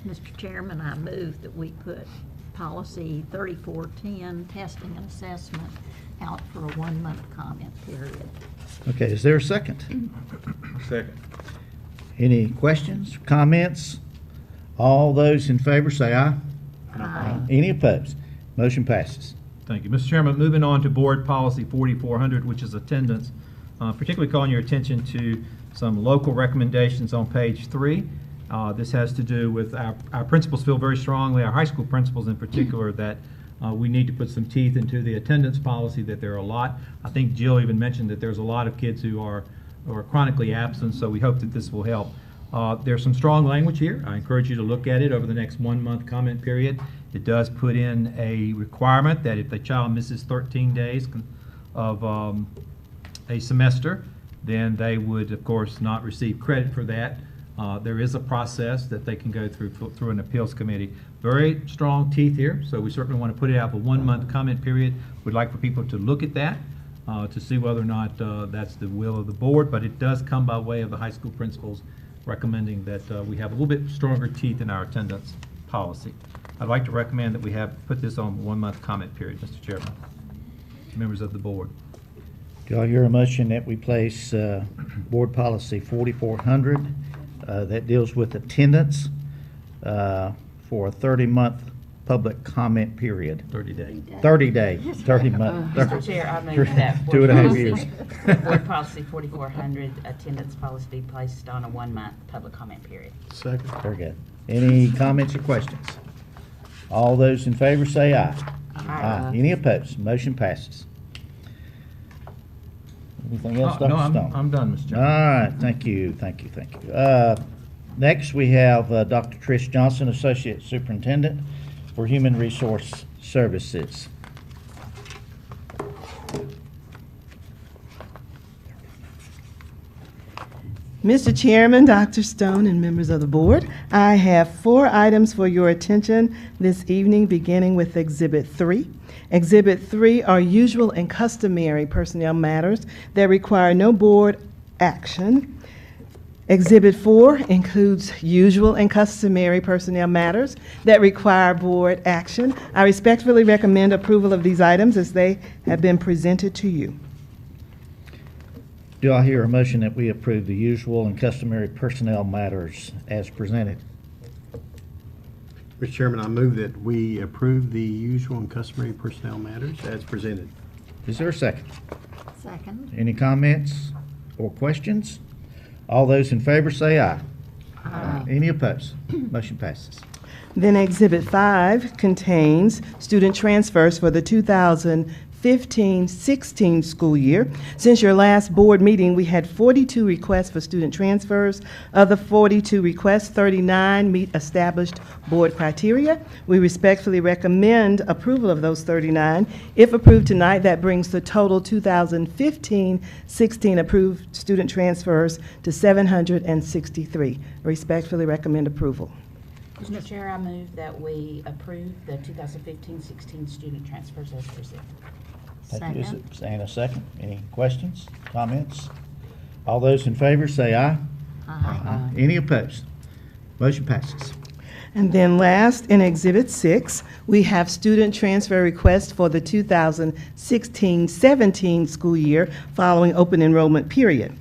Mr. Chairman, I move that we put policy 3410, testing and assessment, out for a 1-month comment period. Okay, is there a second? Second. Any questions, comments? All those in favor say aye. Aye. Any opposed? Motion passes. Thank you. Mr. Chairman, moving on to Board Policy 4400, which is attendance, particularly calling your attention to some local recommendations on page 3. This has to do with our principals feel very strongly, our high school principals in particular, that we need to put some teeth into the attendance policy, that there are a lot. I think Jill even mentioned that there's a lot of kids who are chronically absent, so we hope that this will help. There's some strong language here. I encourage you to look at it over the next 1-month comment period. It does put in a requirement that if the child misses 13 days of a semester, then they would, of course, not receive credit for that. There is a process that they can go through an appeals committee. Very strong teeth here, so we certainly want to put it out for 1-month comment period. We'd like for people to look at that to see whether or not that's the will of the board, but it does come by way of the high school principals recommending that we have a little bit stronger teeth in our attendance policy. I'd like to recommend that we put this on 1-month comment period, Mr. Chairman. Members of the board. Do I hear a motion that we place Board Policy 4400 that deals with attendance for a 30-month public comment period? 30 days. 30 days, 30 months. Mr. Chair, I move that. 2.5 years. Board Policy 4400, attendance policy be placed on a 1-month public comment period. Second. Very good. Any comments or questions? All those in favor say aye. Aye. Any opposed? Motion passes. Anything else, Dr. No, Stone? I'm done, Mr. All Chairman. right, thank you. Next, we have Dr. Trish Johnson, Associate Superintendent for Human Resource Services. Mr. Chairman, Dr. Stone, and members of the board, I have 4 items for your attention this evening, beginning with Exhibit 3. Exhibit 3 are usual and customary personnel matters that require no board action. Exhibit 4 includes usual and customary personnel matters that require board action. I respectfully recommend approval of these items as they have been presented to you. Do I hear a motion that we approve the usual and customary personnel matters as presented? Mr. Chairman, I move that we approve the usual and customary personnel matters as presented. Is there a second? Second. Any comments or questions? All those in favor say aye. Aye. Any opposed? Motion passes. Then Exhibit 5 contains student transfers for the 2015-16 school year. Since your last board meeting, we had 42 requests for student transfers. Of the 42 requests, 39 meet established board criteria. We respectfully recommend approval of those 39. If approved tonight, that brings the total 2015-16 approved student transfers to 763. Respectfully recommend approval. Mr. Chair, I move that we approve the 2015-16 student transfers as presented. Thank you. And a second. Any questions, comments? All those in favor say aye. Aye. Any opposed? Motion passes. And then last, in Exhibit 6, we have student transfer requests for the 2016-17 school year following open enrollment period.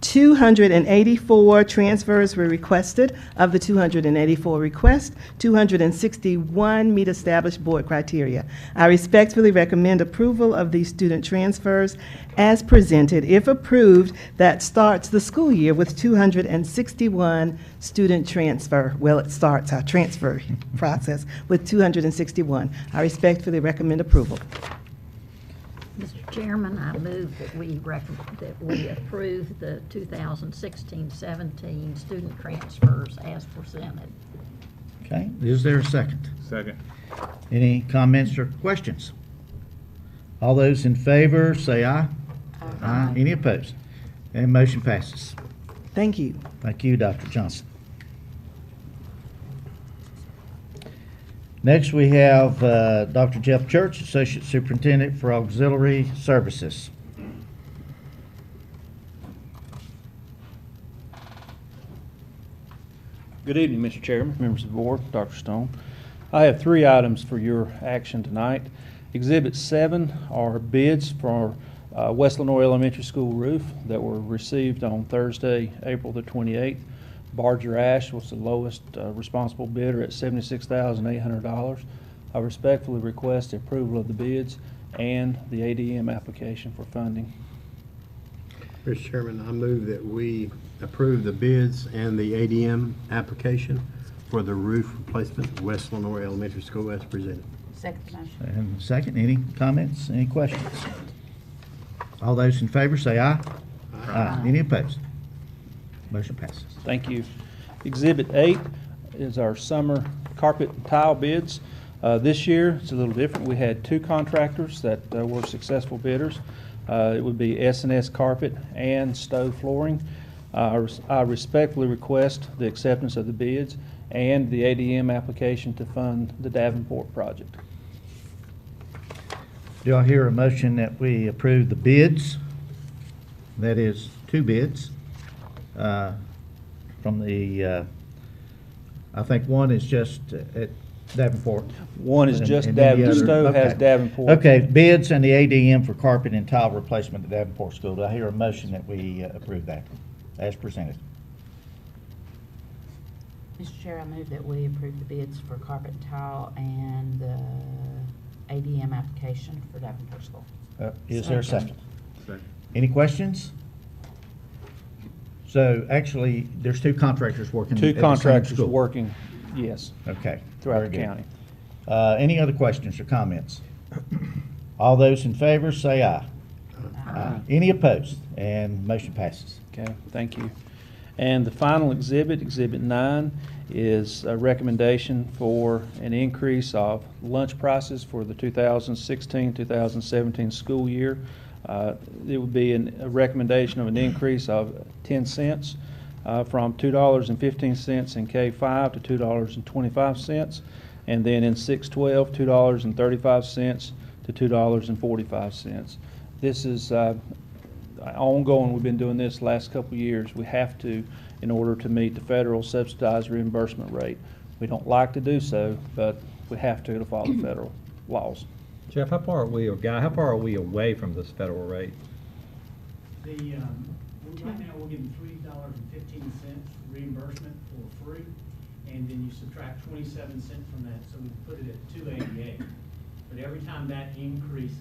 284 transfers were requested. Of the 284 requests, 261 meet established board criteria. I respectfully recommend approval of these student transfers as presented. If approved, that starts the school year with 261 student transfer. Well, it starts our transfer process with 261. I respectfully recommend approval. Mr. Chairman, I move that we approve the 2016-17 student transfers as presented. Okay, is there a second? Second. Any comments or questions? All those in favor say aye. Aye. Any opposed? And motion passes. Thank you. Thank you, Dr. Johnson. Next, we have Dr. Jeff Church, Associate Superintendent for Auxiliary Services. Good evening, Mr. Chairman, members of the board, Dr. Stone. I have 3 items for your action tonight. Exhibit 7 are bids for West Lenoir Elementary School roof that were received on Thursday, April the 28th. Barger Ash was the lowest responsible bidder at $76,800. I respectfully request the approval of the bids and the ADM application for funding. Mr. Chairman, I move that we approve the bids and the ADM application for the roof replacement at West Lenoir Elementary School as presented. Second motion. And second, any comments, any questions? All those in favor say aye. Aye. Any opposed? Motion passes. Thank you. Exhibit 8 is our summer carpet and tile bids. This year, it's a little different. We had 2 contractors that were successful bidders. It would be S&S Carpet and Stowe Flooring. I respectfully request the acceptance of the bids and the ADM application to fund the Davenport project. Do I hear a motion that we approve the bids? That is 2 bids from the, I think one is just at Davenport. One is just And then the Davenport. other- Stowe has okay. Davenport. Okay, bids and the ADM for carpet and tile replacement at Davenport School. Do I hear a motion that we approve that as presented? Mr. Chair, I move that we approve the bids for carpet and tile and the ADM application for Davenport School. Is there a second? Second. Any questions? So actually, there's 2 contractors working. 2 at the same contractors school. working, yes, Okay. throughout very the good. county. Any other questions or comments? All those in favor say aye. Aye. Any opposed? And motion passes. Okay, thank you. And the final exhibit, Exhibit 9, is a recommendation for an increase of lunch prices for the 2016-2017 school year. It would be a recommendation of an increase of 10 cents from $2.15 in K-5 to $2.25, and then in 612, $2.35 to $2.45. This is ongoing. We've been doing this the last couple of years. We have to, in order to meet the federal subsidized reimbursement rate. We don't like to do so, but we have to follow the federal laws. Jeff, how far are we, or Guy, how far are we away from this federal rate? Right now, we're getting $3.15 reimbursement for free, and then you subtract 27 cents from that, so we put it at $2.88. But every time that increases,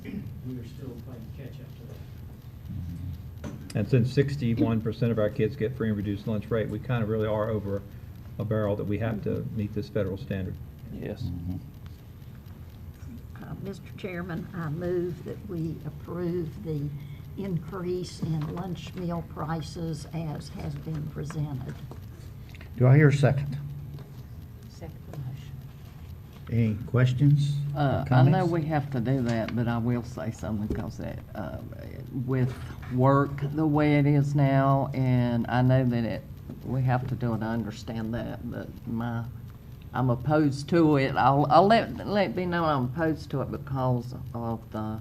we are still playing catch up to that. And since 61% of our kids get free and reduced lunch rate, we kind of really are over a barrel that we have to meet this federal standard. Yes. Mr. Chairman, I move that we approve the increase in lunch meal prices as has been presented. Do I hear a second? Second motion. Any questions? I comments? know we have to do that, but I will say something because that, with work the way it is now, and I know that we have to do it, I understand that, but I'm opposed to it. I'll let it be known I'm opposed to it because of the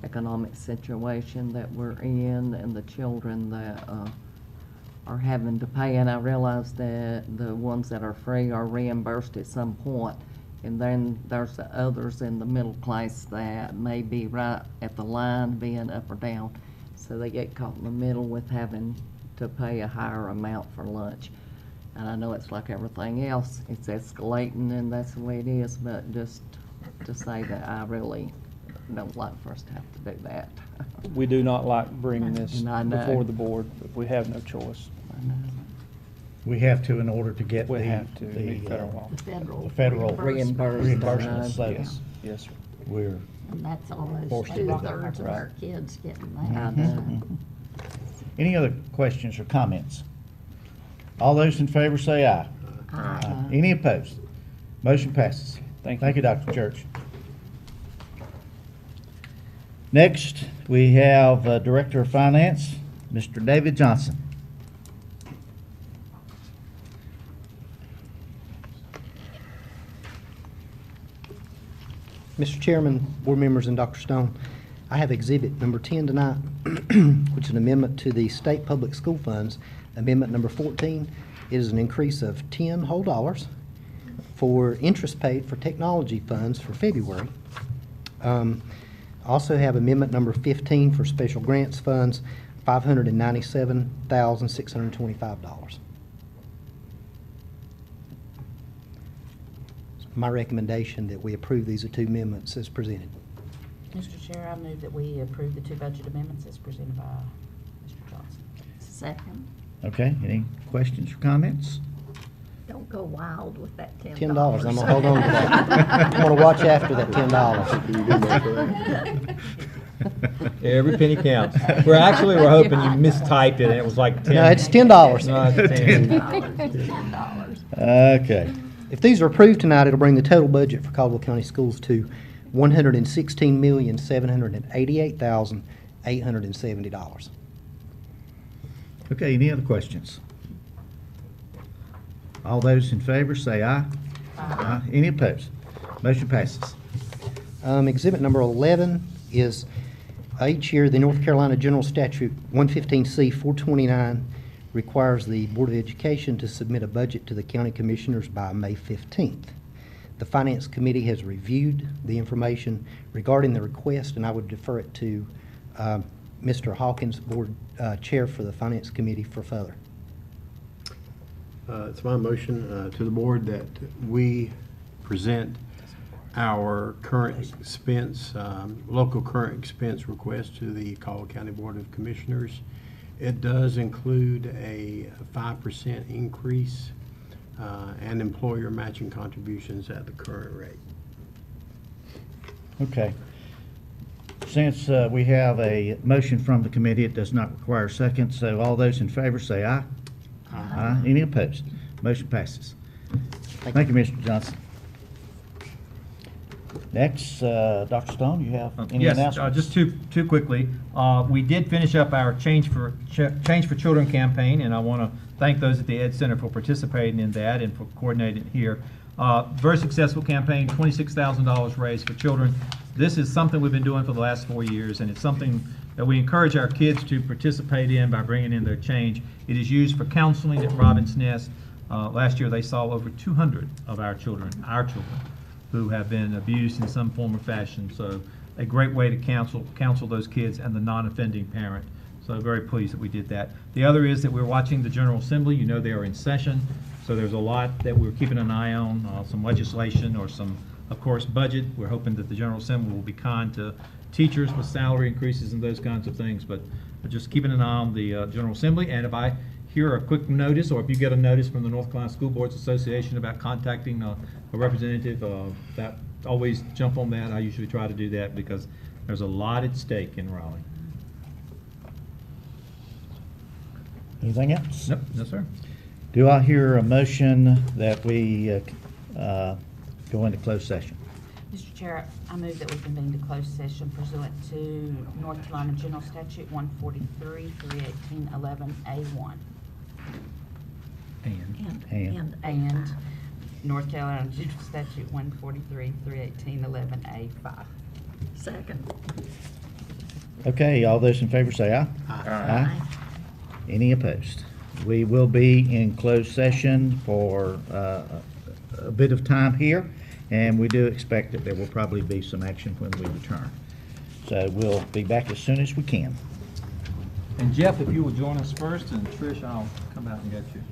economic situation that we're in and the children that are having to pay. And I realize that the ones that are free are reimbursed at some point. And then there's the others in the middle class that may be right at the line being up or down. So they get caught in the middle with having to pay a higher amount for lunch. And I know it's like everything else, it's escalating and that's the way it is, but just to say that I really don't like for us to have to do that. We do not like bringing this And I know. before the board, but we have no choice. We have to in order to get We the, have to meet federal law. The federal. the federal reimbursement. So Yes, yes, sir. we're And that's almost Forced to do that. 2/3 of Right. our kids getting I that. know. Any other questions or comments? All those in favor say aye. Aye. Any opposed? Motion passes. Thank you. Thank you, Dr. Church. Next, we have Director of Finance, Mr. David Johnson. Mr. Chairman, board members, and Dr. Stone, I have exhibit number 10 tonight, which is an amendment to the state public school funds. Amendment number 14 is an increase of 10 whole dollars for interest paid for technology funds for February. Also have amendment number 15 for special grants funds, $597,625. My recommendation that we approve these two amendments as presented. Mr. Chair, I move that we approve the two budget amendments as presented by Mr. Johnson. Second. Okay, any questions or comments? Don't go wild with that $10. $10, I'm gonna hold on to that. I'm gonna watch after that $10. Every penny counts. We're hoping you mistyped it and it was like 10. No, it's $10. No, it's 10. Okay. If these are approved tonight, it'll bring the total budget for Caldwell County Schools to $116,788,870. Okay, any other questions? All those in favor say aye. Aye. Any opposed? Motion passes. Exhibit number 11 is each year the North Carolina General Statute 115C 429 requires the Board of Education to submit a budget to the county commissioners by May 15th. The Finance Committee has reviewed the information regarding the request, and I would defer it to Mr. Hawkins, Board Chair for the Finance Committee, for further. It's my motion to the board that we present our current expense, local current expense request to the Caldwell County Board of Commissioners. It does include a 5% increase and employer matching contributions at the current rate. Okay. Since we have a motion from the committee, it does not require a second, so all those in favor say aye. Aye. Any opposed? Motion passes. Thank you, Mr. Johnson. Next, Dr. Stone, you have any announcements? Just two quickly. We did finish up our Change for Children campaign, and I want to thank those at the Ed Center for participating in that and for coordinating it here. Very successful campaign, $26,000 raised for children. This is something we've been doing for the last 4 years, and it's something that we encourage our kids to participate in by bringing in their change. It is used for counseling at Robin's Nest. Last year, they saw over 200 of our children, who have been abused in some form or fashion. So a great way to counsel those kids and the non-offending parent. So very pleased that we did that. The other is that we're watching the General Assembly. You know they are in session. So there's a lot that we're keeping an eye on, some legislation or some, of course, budget. We're hoping that the General Assembly will be kind to teachers with salary increases and those kinds of things. But just keeping an eye on the General Assembly. And if I hear a quick notice, or if you get a notice from the North Carolina School Boards Association about contacting a representative, that always jump on that. I usually try to do that because there's a lot at stake in Raleigh. Anything else? Nope, no sir. Do I hear a motion that we go into closed session? Mr. Chair, I move that we convene to closed session pursuant to North Carolina General Statute 143, 318, 11A1. And North Carolina General Statute 143, 318, 11A5. Second. Okay, all those in favor say aye. Aye. Any opposed? We will be in closed session for a bit of time here, and we do expect that there will probably be some action when we return. So we'll be back as soon as we can. And Jeff, if you will join us first, and Trish, I'll come out and get you.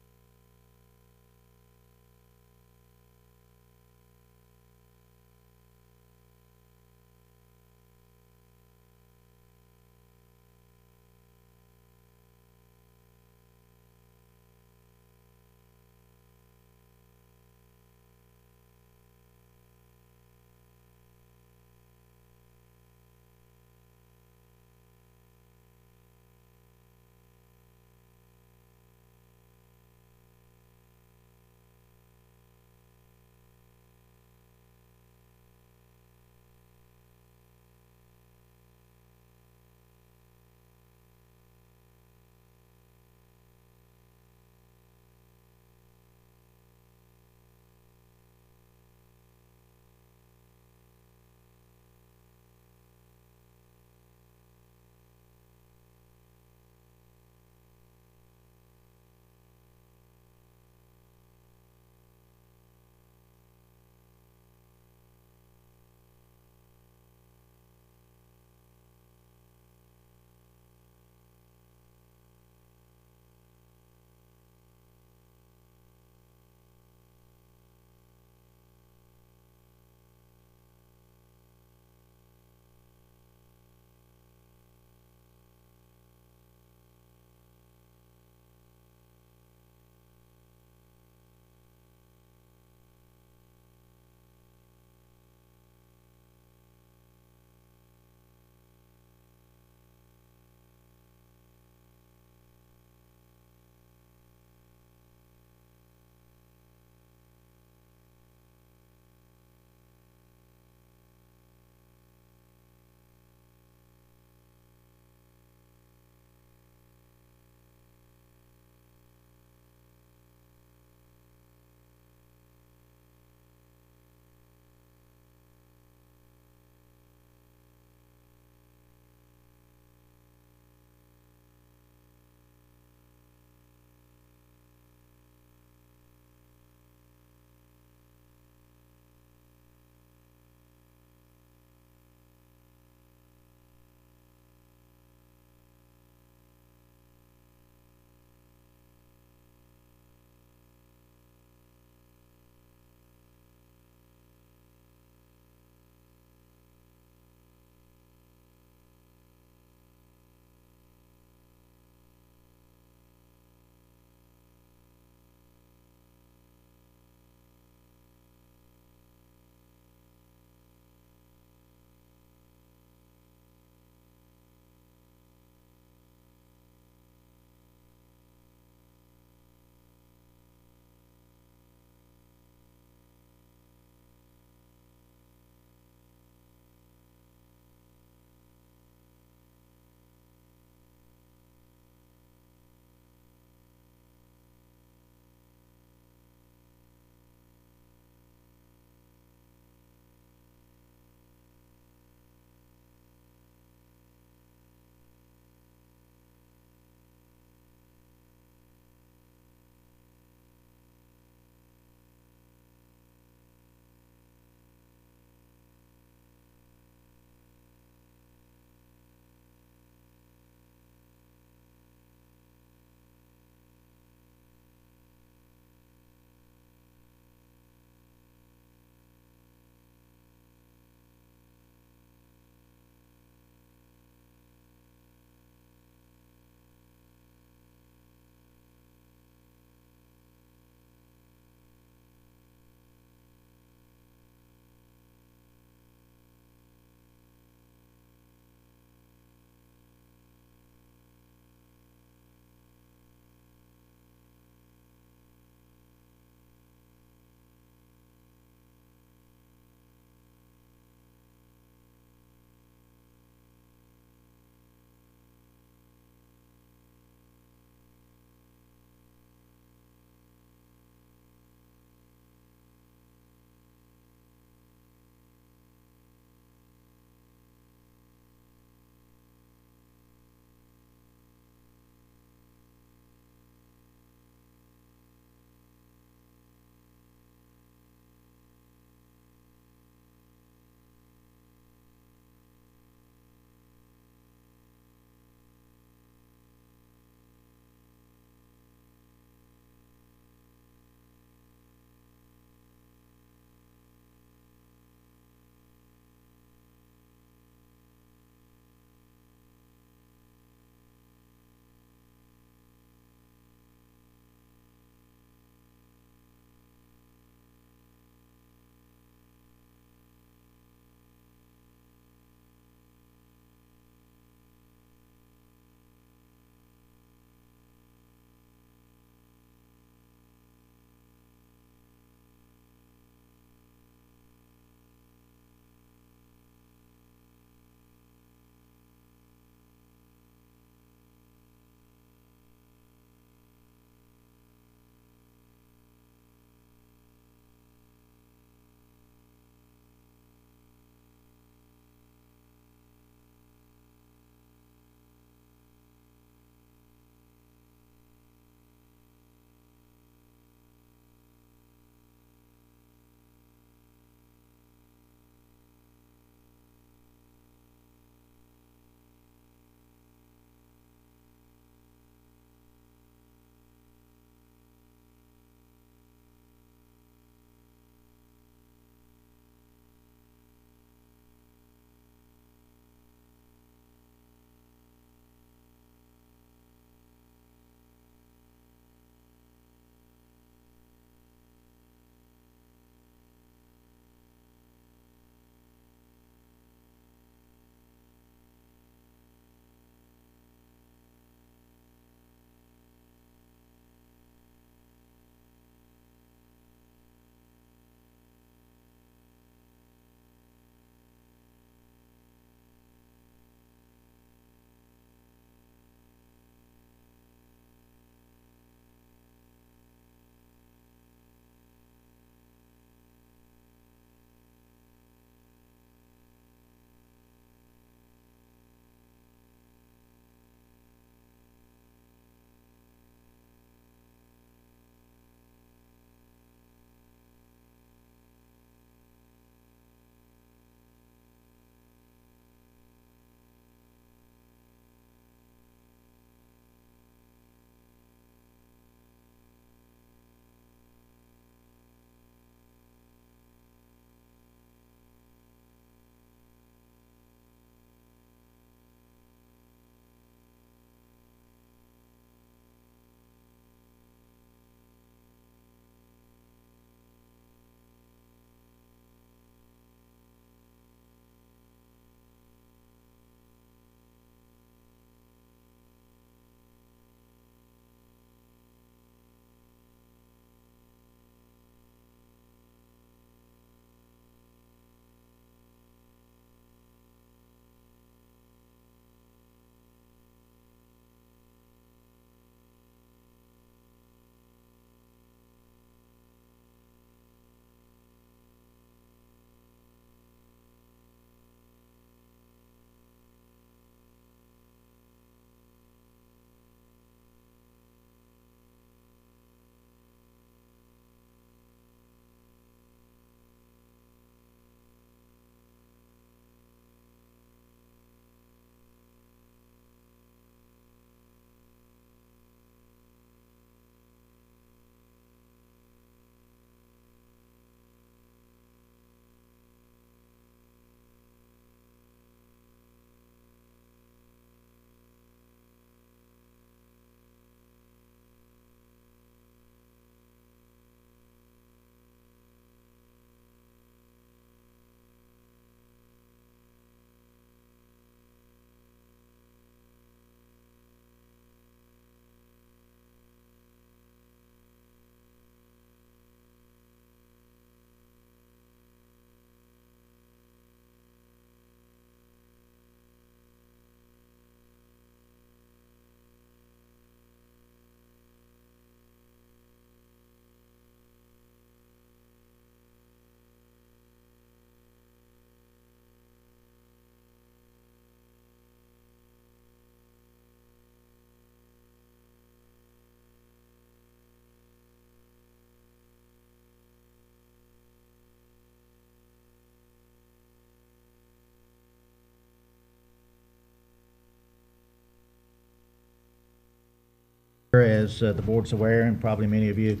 As the board's aware, and probably many of you,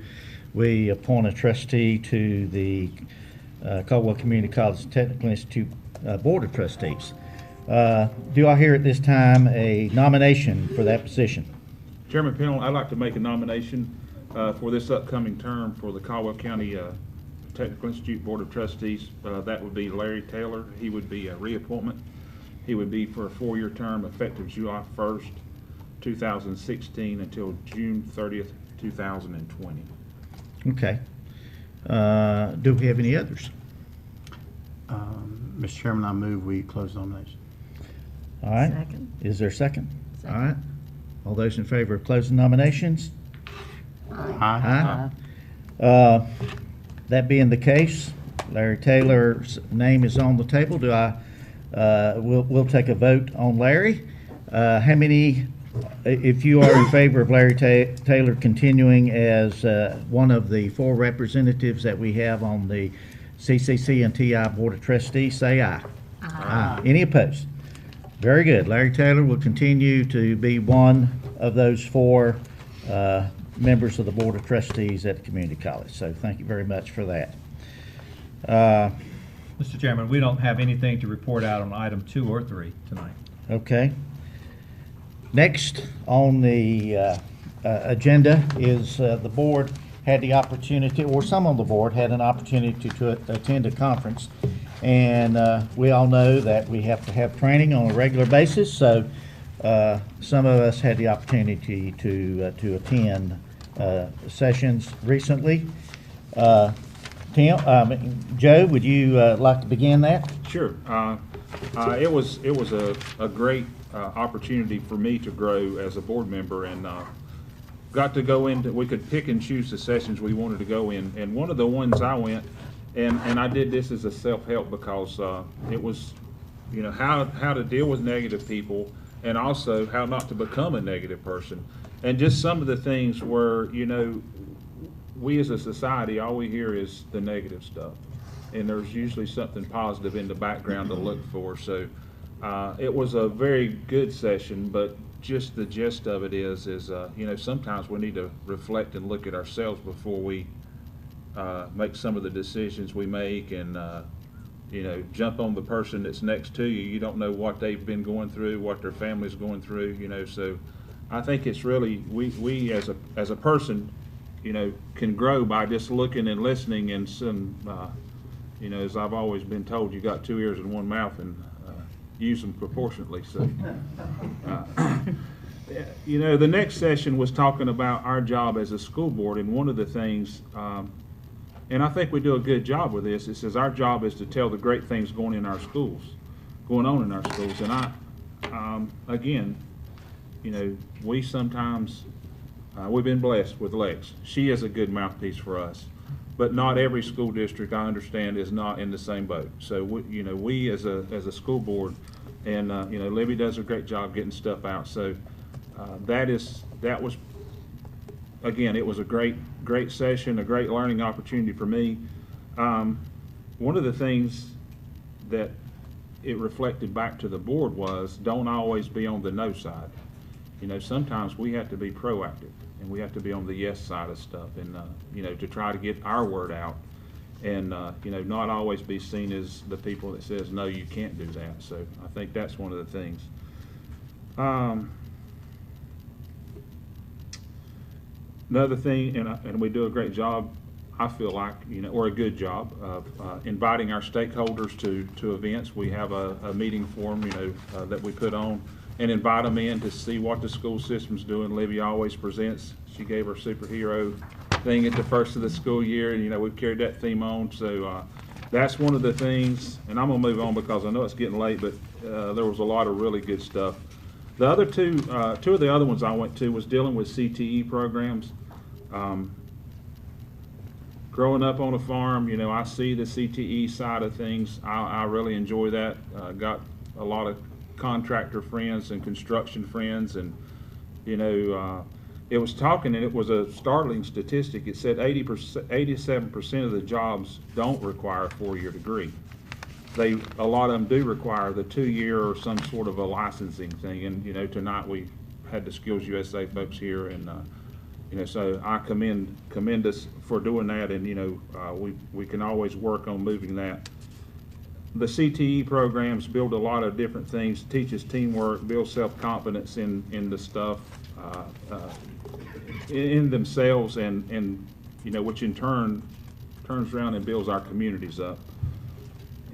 we appoint a trustee to the Caldwell Community College Technical Institute Board of Trustees. Do I hear at this time a nomination for that position? Chairman Pennell, I'd like to make a nomination for this upcoming term for the Caldwell County Technical Institute Board of Trustees. That would be Larry Taylor. He would be a reappointment. He would be for a 4-year term effective July 1st, 2016 until June 30th, 2020. Okay. Do we have any others? Mr. Chairman, I move we close nominations. All right. Second. Is there a second? All right. All those in favor of closing nominations? Aye. That being the case, Larry Taylor's name is on the table. Do I, we'll take a vote on Larry. How many, if you are in favor of Larry Taylor continuing as one of the 4 representatives that we have on the CCC and TI Board of Trustees, say aye. Aye. Any opposed? Very good. Larry Taylor will continue to be one of those 4 members of the Board of Trustees at the community college. So thank you very much for that. Mr. Chairman, we don't have anything to report out on item 2 or 3 tonight. Okay. Next on the agenda is the board had the opportunity, or some on the board had an opportunity to attend a conference. And we all know that we have to have training on a regular basis, so some of us had the opportunity to attend sessions recently. Joe, would you like to begin that? Sure. It was a great opportunity for me to grow as a board member, and got to go into, we could pick and choose the sessions we wanted to go in, and one of the ones I went, and I did this as a self-help because it was, you know, how to deal with negative people, and also how not to become a negative person. And just some of the things where, you know, we as a society, all we hear is the negative stuff, and there's usually something positive in the background to look for. So it was a very good session, but just the gist of it is you know, sometimes we need to reflect and look at ourselves before we make some of the decisions we make, and you know, jump on the person that's next to you. You don't know what they've been going through, what their family's going through, you know. So I think it's really, we as a person, you know, can grow by just looking and listening, and some, you know, as I've always been told, you got 2 ears and 1 mouth, and use them proportionately. So, you know, the next session was talking about our job as a school board, and one of the things, and I think we do a good job with this, it says our job is to tell the great things going on in our schools. And again, you know, we sometimes, we've been blessed with Lex. She is a good mouthpiece for us. But not every school district, I understand, is not in the same boat. So, you know, we as a school board, and you know, Libby does a great job getting stuff out. So that was, again, it was a great session, a great learning opportunity for me. One of the things that it reflected back to the board was, don't always be on the no side. You know, sometimes we have to be proactive, and we have to be on the yes side of stuff, and you know, to try to get our word out, and you know, not always be seen as the people that says no, you can't do that. So I think that's one of the things. Another thing, and we do a great job, I feel like, you know, or a good job of inviting our stakeholders to events. We have a meeting for them, you know, that we put on, and invite them in to see what the school system's doing. Libby always presents. She gave her superhero thing at the first of the school year, and you know, we've carried that theme on. So that's one of the things, and I'm gonna move on because I know it's getting late, but there was a lot of really good stuff. The other two of the other ones I went to was dealing with CTE programs. Growing up on a farm, you know, I see the CTE side of things. I really enjoy that. Got a lot of contractor friends and construction friends, and you know, it was talking, and it was a startling statistic. It said 87% of the jobs don't require a 4-year degree. A lot of them do require the 2-year or some sort of a licensing thing. And you know, tonight we had the Skills USA folks here, and So I commend us for doing that, and, we can always work on moving that. The CTE programs build a lot of different things, teaches teamwork, builds self-confidence in the stuff, in themselves, and which in turn turns around and builds our communities up.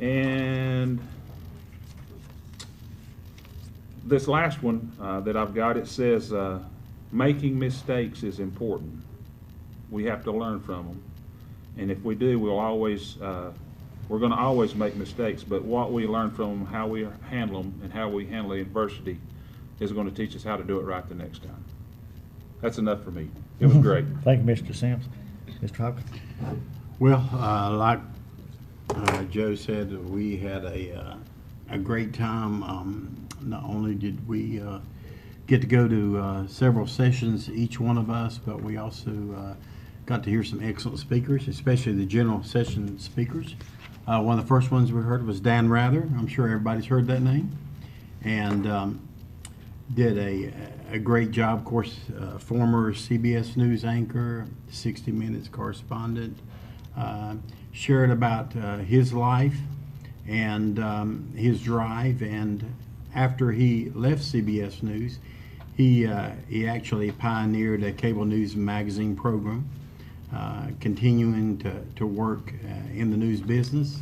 And this last one that I've got, it says, making mistakes is important. We have to learn from them. And if we do, we're going to always make mistakes, but what we learn from them, how we handle them, and how we handle adversity is going to teach us how to do it right the next time. That's enough for me. It was great. Thank you, Mr. Sims. Mr. Hawkins? Well, like Joe said, we had a great time. Not only did we get to go to several sessions, each one of us, but we also got to hear some excellent speakers, especially the general session speakers. One of the first ones we heard was Dan Rather. I'm sure everybody's heard that name. And did a great job. Of course, former CBS News anchor, 60 Minutes correspondent, shared about his life and his drive. And after he left CBS News, he actually pioneered a cable news magazine program, continuing to work in the news business.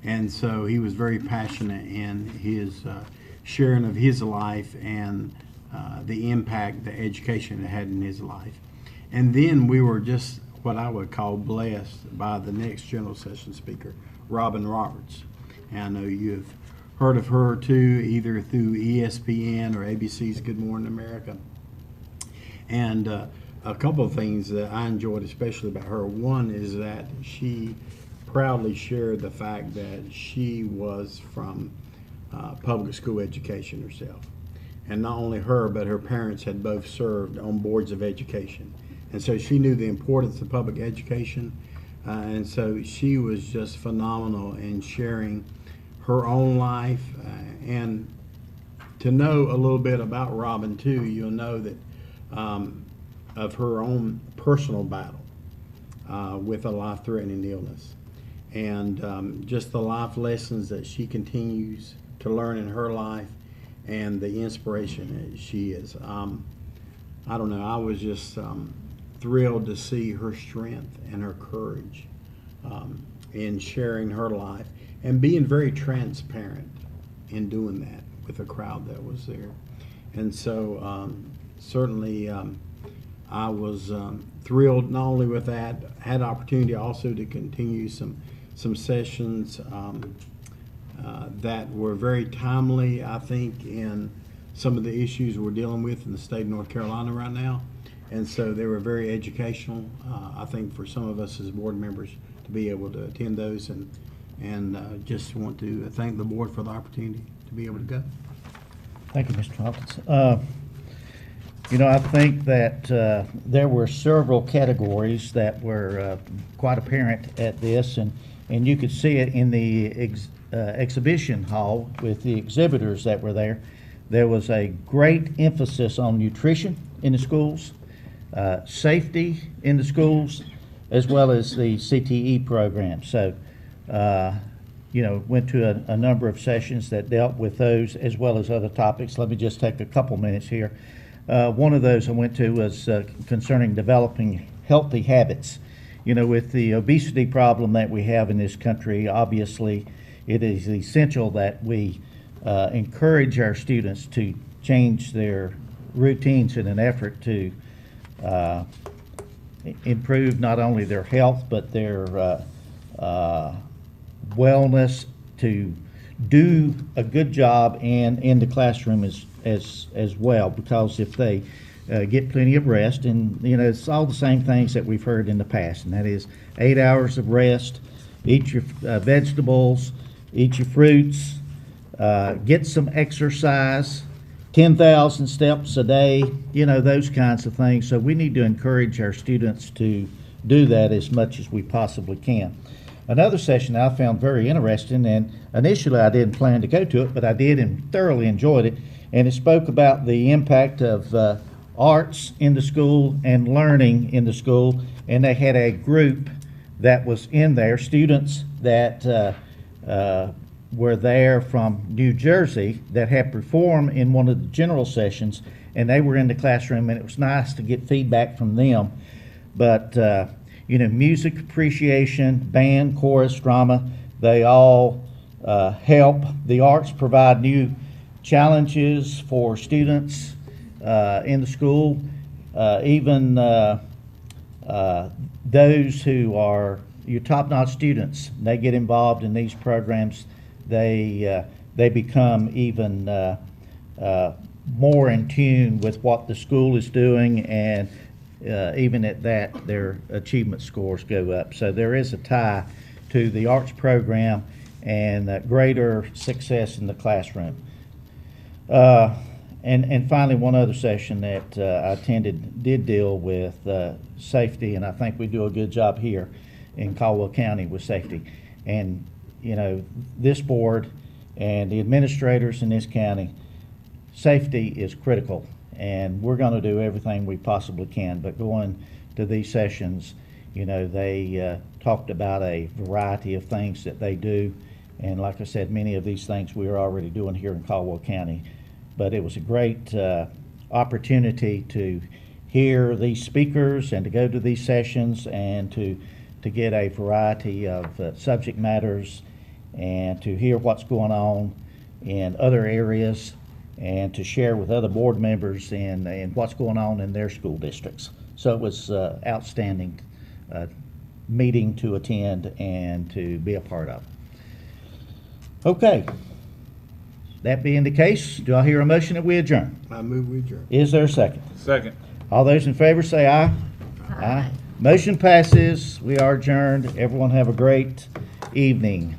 And so he was very passionate in his sharing of his life and the impact the education had in his life. And then we were just what I would call blessed by the next general session speaker, Robin Roberts. And I know you've heard of her too, either through ESPN or ABC's Good Morning America. And a couple of things that I enjoyed especially about her. One is that she proudly shared the fact that she was from public school education herself. And not only her, but her parents had both served on boards of education. And so she knew the importance of public education. And so she was just phenomenal in sharing her own life. And to know a little bit about Robin too, you'll know that of her own personal battle with a life-threatening illness. And just the life lessons that she continues to learn in her life and the inspiration that she is. I don't know, I was just thrilled to see her strength and her courage in sharing her life and being very transparent in doing that with the crowd that was there. And so certainly I was thrilled not only with that, had opportunity also to continue some sessions that were very timely, I think, in some of the issues we're dealing with in the state of North Carolina right now. And so they were very educational, I think, for some of us as board members to be able to attend those, and just want to thank the board for the opportunity to be able to go. Thank you, Mr. Hawkins. I think that there were several categories that were quite apparent at this, and you could see it in the exhibition hall with the exhibitors that were there. There was a great emphasis on nutrition in the schools, safety in the schools, as well as the CTE program. So, went to a number of sessions that dealt with those as well as other topics. Let me just take a couple minutes here. One of those I went to was concerning developing healthy habits. With the obesity problem that we have in this country, obviously it is essential that we encourage our students to change their routines in an effort to improve not only their health but their wellness, to do a good job and in the classroom as well, because if they get plenty of rest, and it's all the same things that we've heard in the past, and that is 8 hours of rest, eat your vegetables, eat your fruits, get some exercise, 10,000 steps a day, those kinds of things. So we need to encourage our students to do that as much as we possibly can. Another session I found very interesting, and initially I didn't plan to go to it, but I did and thoroughly enjoyed it, and it spoke about the impact of arts in the school and learning in the school, and they had a group that was in there, students that were there from New Jersey that had performed in one of the general sessions, and they were in the classroom, and it was nice to get feedback from them. But, music appreciation, band, chorus, drama, they all help. The arts provide new challenges for students in the school. Even those who are your top-notch students, they get involved in these programs. They become even more in tune with what the school is doing, and even at that, their achievement scores go up. So there is a tie to the arts program and greater success in the classroom. And finally, one other session that I attended did deal with safety, and I think we do a good job here in Caldwell County with safety. And, this board and the administrators in this county, safety is critical, and we're going to do everything we possibly can. But going to these sessions, they talked about a variety of things that they do. And like I said, many of these things we are already doing here in Caldwell County. But it was a great opportunity to hear these speakers and to go to these sessions and to get a variety of subject matters and to hear what's going on in other areas and to share with other board members and what's going on in their school districts. So it was outstanding meeting to attend and to be a part of. Okay. That being the case, do I hear a motion that we adjourn? I move we adjourn. Is there a second? Second. All those in favor say aye. Aye. Motion passes. We are adjourned. Everyone have a great evening.